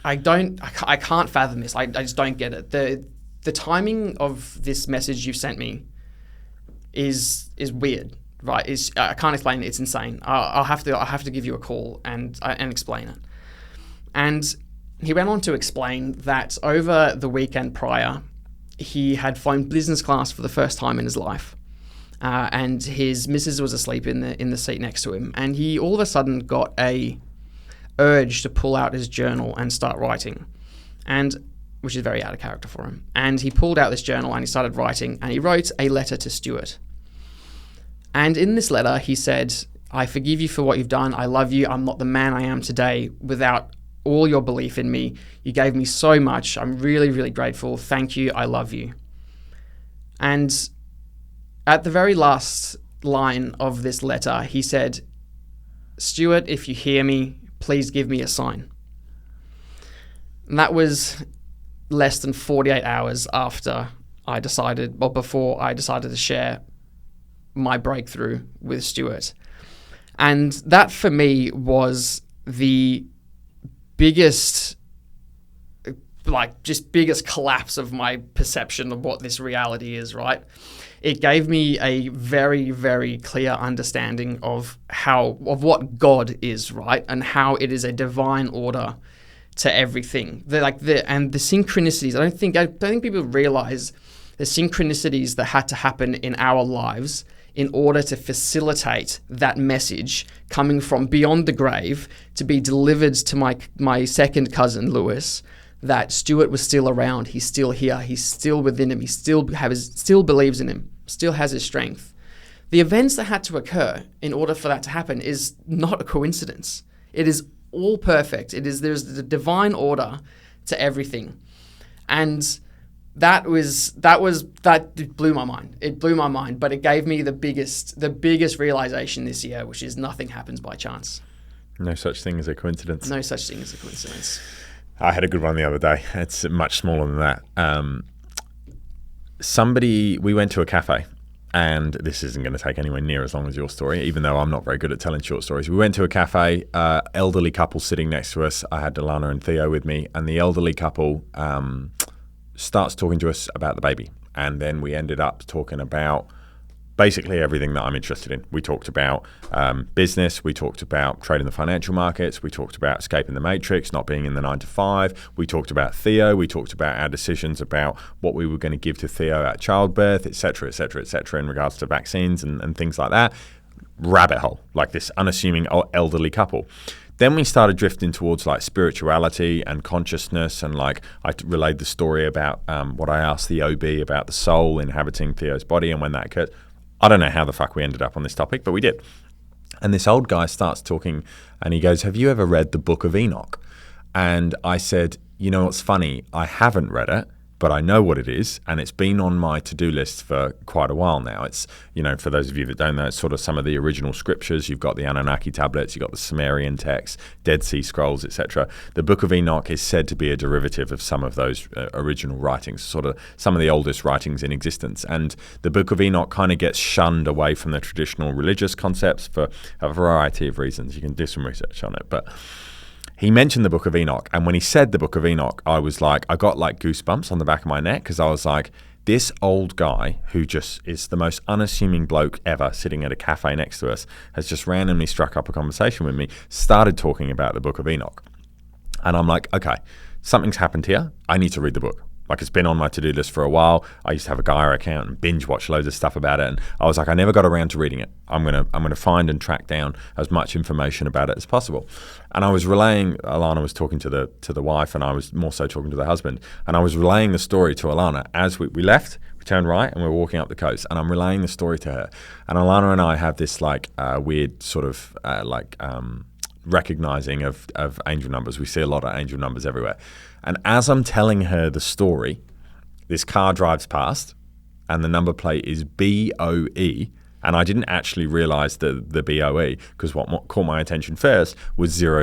I can't fathom this. I just don't get it. The timing of this message you sent me is weird, right? I can't explain it. It's insane. I'll have to give you a call and explain it. And he went on to explain that over the weekend prior, he had flown business class for the first time in his life, and his missus was asleep in the seat next to him, and he all of a sudden got a urge to pull out his journal and start writing, and which is very out of character for him. And he pulled out this journal and he started writing, and he wrote a letter to Stuart. And in this letter, he said, "I forgive you for what you've done. I love you. I'm not the man I am today without all your belief in me. You gave me so much. I'm really, really grateful. Thank you. I love you." And at the very last line of this letter, he said, "Stuart, if you hear me, please give me a sign." And that was less than 48 hours after before I decided to share my breakthrough with Stuart. And that for me was the biggest collapse of my perception of what this reality is, right? It gave me a very, very clear understanding of what God is, right? And how it is a divine order to everything. The synchronicities. I don't think people realize the synchronicities that had to happen in our lives in order to facilitate that message coming from beyond the grave to be delivered to my second cousin, Lewis, that Stuart was still around. He's still here. He's still within him. He still believes in him, still has his strength. The events that had to occur in order for that to happen is not a coincidence. It is all perfect. There's the divine order to everything. And that blew my mind. It blew my mind, but it gave me the biggest realization this year, which is nothing happens by chance. No such thing as a coincidence. No such thing as a coincidence. I had a good one the other day. It's much smaller than that. We went to a cafe, and this isn't going to take anywhere near as long as your story, even though I'm not very good at telling short stories. We went to a cafe, elderly couple sitting next to us. I had Delana and Theo with me, and the elderly couple starts talking to us about the baby. And then we ended up talking about basically everything that I'm interested in. We talked about business. We talked about trading the financial markets. We talked about escaping the matrix, not being in the 9 to 5. We talked about Theo. We talked about our decisions about what we were going to give to Theo at childbirth, et cetera, in regards to vaccines and things like that. Rabbit hole, like this unassuming elderly couple. Then we started drifting towards like spirituality and consciousness, and like I relayed the story about what I asked the OB about the soul inhabiting Theo's body and when that occurred. I don't know how the fuck we ended up on this topic, but we did. And this old guy starts talking, and he goes, "Have you ever read the Book of Enoch?" And I said, you know what's funny? I haven't read it, but I know what it is, and it's been on my to-do list for quite a while now. It's, for those of you that don't know, it's sort of some of the original scriptures. You've got the Anunnaki tablets, you've got the Sumerian texts, Dead Sea Scrolls, etc. The Book of Enoch is said to be a derivative of some of those original writings, sort of some of the oldest writings in existence. And the Book of Enoch kind of gets shunned away from the traditional religious concepts for a variety of reasons. You can do some research on it, but he mentioned the Book of Enoch, and when he said the Book of Enoch, I got like goosebumps on the back of my neck, because I was like, this old guy who just is the most unassuming bloke ever sitting at a cafe next to us has just randomly struck up a conversation with me, started talking about the Book of Enoch. And I'm like, okay, something's happened here. I need to read the book. Like, it's been on my to-do list for a while. I used to have a Gaia account and binge watch loads of stuff about it. And I was like, I never got around to reading it. I'm gonna find and track down as much information about it as possible. And I was relaying, Alana was talking to the wife, and I was more so talking to the husband. And I was relaying the story to Alana as we left. We turned right and we were walking up the coast, and I'm relaying the story to her. And Alana and I have this weird sort of recognizing of angel numbers. We see a lot of angel numbers everywhere. And as I'm telling her the story, this car drives past, and the number plate is BOE. And I didn't actually realize the BOE, because what caught my attention first was 000.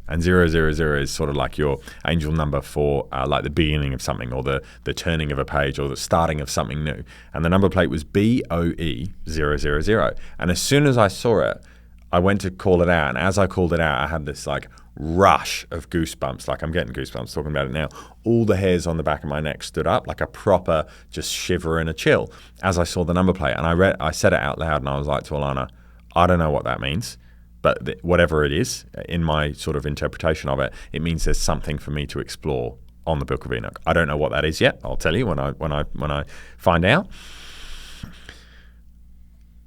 And 000 is sort of like your angel number for like the beginning of something, or the turning of a page, or the starting of something new. And the number plate was BOE 000. And as soon as I saw it, I went to call it out. And as I called it out, I had this rush of goosebumps. Like, I'm getting goosebumps talking about it now. All the hairs on the back of my neck stood up, like a proper just shiver and a chill as I saw the number plate. And I said it out loud, and I was like to Alana, I don't know what that means, but whatever it is, in my sort of interpretation of it, it means there's something for me to explore on the Book of Enoch. I don't know what that is yet. I'll tell you when I find out.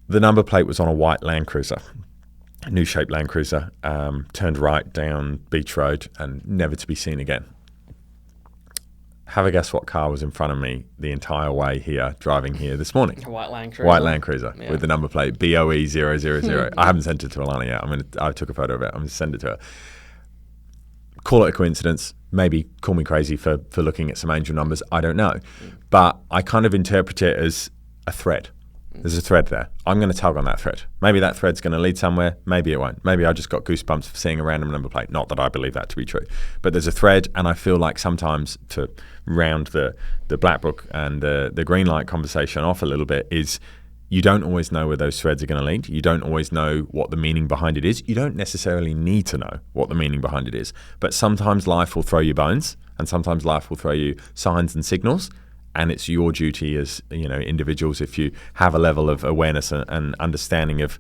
The number plate was on a white Land Cruiser. A new shape Land Cruiser, turned right down Beach Road and never to be seen again. Have a guess what car was in front of me the entire way here, driving here this morning? A white Land Cruiser. White Land Cruiser, yeah, with the number plate BOE 000. I haven't sent it to Alana yet. I took a photo of it. I'm going to send it to her. Call it a coincidence. Maybe call me crazy for looking at some angel numbers. I don't know. But I kind of interpret it as a thread. There's a thread there. I'm going to tug on that thread. Maybe that thread's going to lead somewhere. Maybe it won't. Maybe I just got goosebumps for seeing a random number plate. Not that I believe that to be true. But there's a thread, and I feel like sometimes, to round the black book and the green light conversation off a little bit, is you don't always know where those threads are going to lead. You don't always know what the meaning behind it is. You don't necessarily need to know what the meaning behind it is. But sometimes life will throw you bones, and sometimes life will throw you signs and signals. And it's your duty as individuals, if you have a level of awareness and understanding of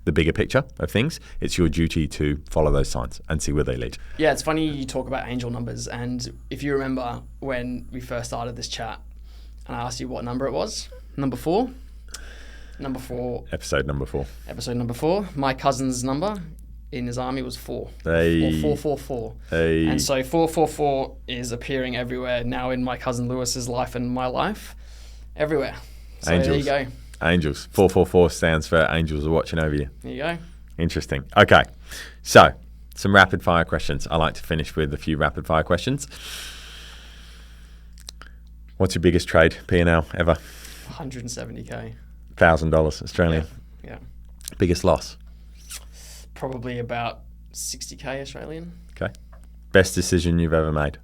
the bigger picture of things, it's your duty to follow those signs and see where they lead. Yeah, it's funny you talk about angel numbers. And if you remember when we first started this chat, and I asked you what number it was, number 4? Number 4. Episode number 4. Episode number 4. My cousin's number in his army was 4. Hey. Or 444. Hey. And so 444 is appearing everywhere now in my cousin Lewis's life and my life. Everywhere. So Angels. There you go. Angels. 444 stands for angels are watching over you. There you go. Interesting. Okay. So, some rapid fire questions. I like to finish with a few rapid fire questions. What's your biggest trade, P&L, ever? 170K. $1,000 Australian. Yeah. Biggest loss? Probably about 60K Australian. Okay. Best decision you've ever made?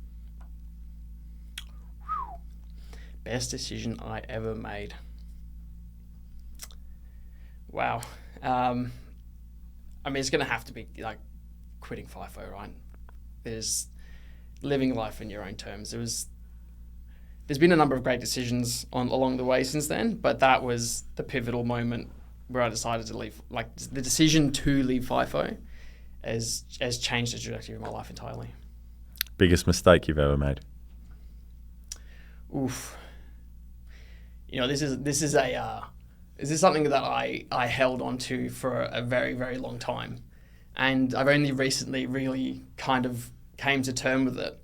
Best decision I ever made. Wow. It's going to have to be like quitting FIFO, right? There's living life in your own terms. There's been a number of great decisions along the way since then, but that was the pivotal moment where I decided to leave. Like, the decision to leave FIFO has changed the trajectory of my life entirely. Biggest mistake you've ever made? Oof. This is something that I held on to for a very, very long time. And I've only recently really kind of came to terms with it.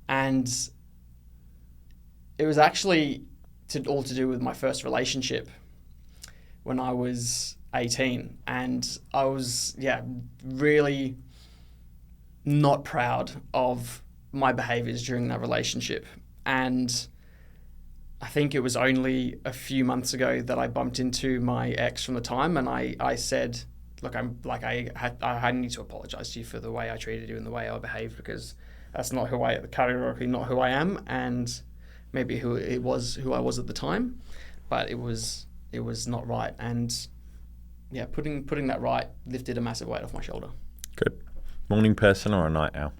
And it was actually all to do with my first relationship when I was 18. And I was, really not proud of my behaviors during that relationship. And I think it was only a few months ago that I bumped into my ex from the time, and I said, look, I need to apologize to you for the way I treated you and the way I behaved, because that's not categorically not who I am, and maybe who I was at the time, but it was not right. And yeah, putting that right lifted a massive weight off my shoulder. Good. Morning person or a night owl?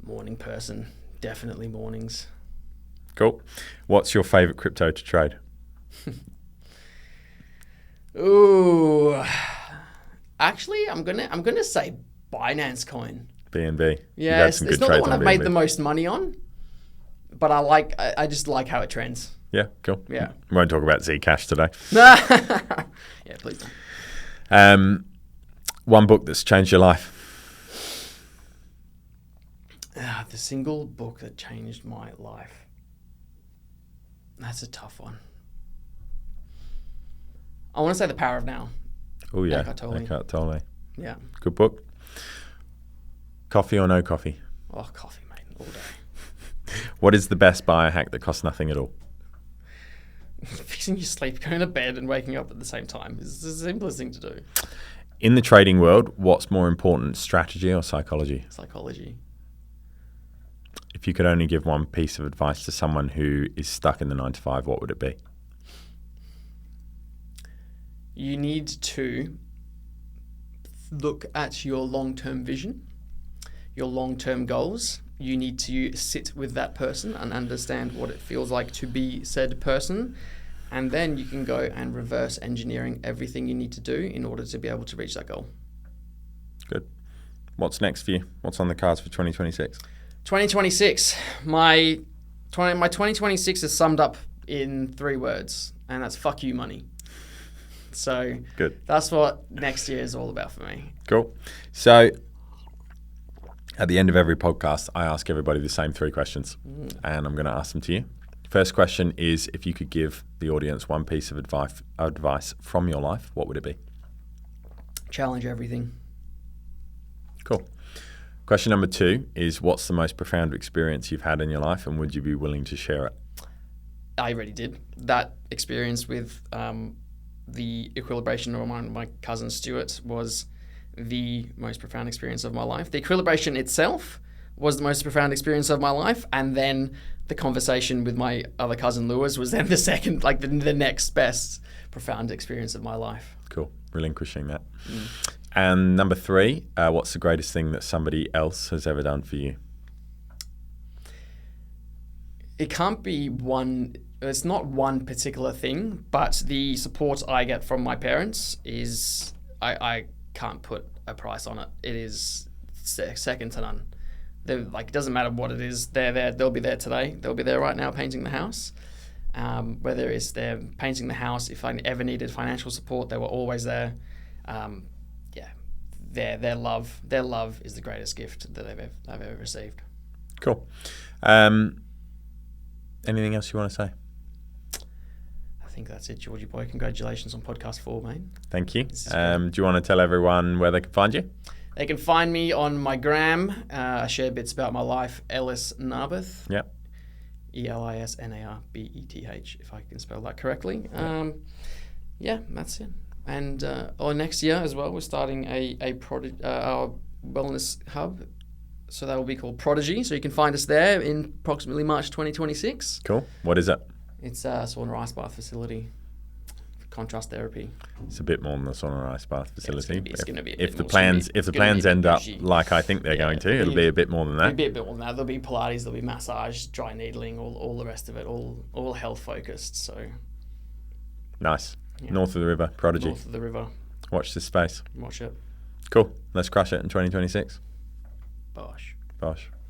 Morning person, definitely mornings. Cool. What's your favorite crypto to trade? Ooh, actually, I'm gonna say Binance Coin. BNB. Yeah, it's not the one I've made the most money on, but I just like how it trends. Yeah, cool. Yeah. We won't talk about Zcash today. Yeah, please don't. One book that's changed your life. The single book that changed my life. That's a tough one. I want to say The Power of Now. Oh yeah, Eckhart Tolle. Yeah. Good book. Coffee or no coffee? Oh, coffee, mate, all day. What is the best biohack that costs nothing at all? Fixing your sleep, going to bed and waking up at the same time is the simplest thing to do. In the trading world, what's more important, strategy or psychology? Psychology. If you could only give one piece of advice to someone who is stuck in the 9 to 5, what would it be? You need to look at your long-term vision, your long-term goals. You need to sit with that person and understand what it feels like to be said person. And then you can go and reverse engineering everything you need to do in order to be able to reach that goal. Good. What's next for you? What's on the cards for 2026? 2026. My 2026 is summed up in 3 words, and that's fuck you money. So good. That's what next year is all about for me. Cool. So at the end of every podcast, I ask everybody the same 3 questions, and I'm going to ask them to you. First question is, if you could give the audience one piece of advice from your life, what would it be? Challenge everything. Cool. Question number 2 is, what's the most profound experience you've had in your life, and would you be willing to share it? I already did. That experience with the equilibration of my cousin Stuart was the most profound experience of my life. The equilibration itself was the most profound experience of my life, and then the conversation with my other cousin Lewis was then the second, like the next best profound experience of my life. Cool. Relinquishing that. And number 3, what's the greatest thing that somebody else has ever done for you? It can't be one. It's not one particular thing, but the support I get from my parents is, I can't put a price on it. It is second to none. They're like, it doesn't matter what it is. They're there. They'll be there today. They'll be there right now painting the house. Whether it's they're painting the house, if I ever needed financial support, they were always there. Their love is the greatest gift that I've ever received. Cool. Anything else you want to say? I think that's it, Georgie boy. Congratulations on podcast 4, mate. Thank you. Do you want to tell everyone where they can find you? They can find me on my gram. I share bits about my life. Elis Narbeth. Yep. ELISNARBETH, if I can spell that correctly. Yeah, that's it. And next year as well, we're starting our wellness hub. So that will be called Prodigy. So you can find us there in approximately March 2026. Cool. What is it? It's a sauna ice bath facility for contrast therapy. It's a bit more than the sauna ice bath facility. It's going to be. If the plans end up like I think they're going to, it'll be a bit more than that. It'll be a bit more than that. There'll be Pilates, there'll be massage, dry needling, all the rest of it, all health focused. So nice. Yeah. North of the river, Prodigy. North of the river. Watch this space. Watch it. Cool. Let's crush it in 2026. Bosh. Bosh.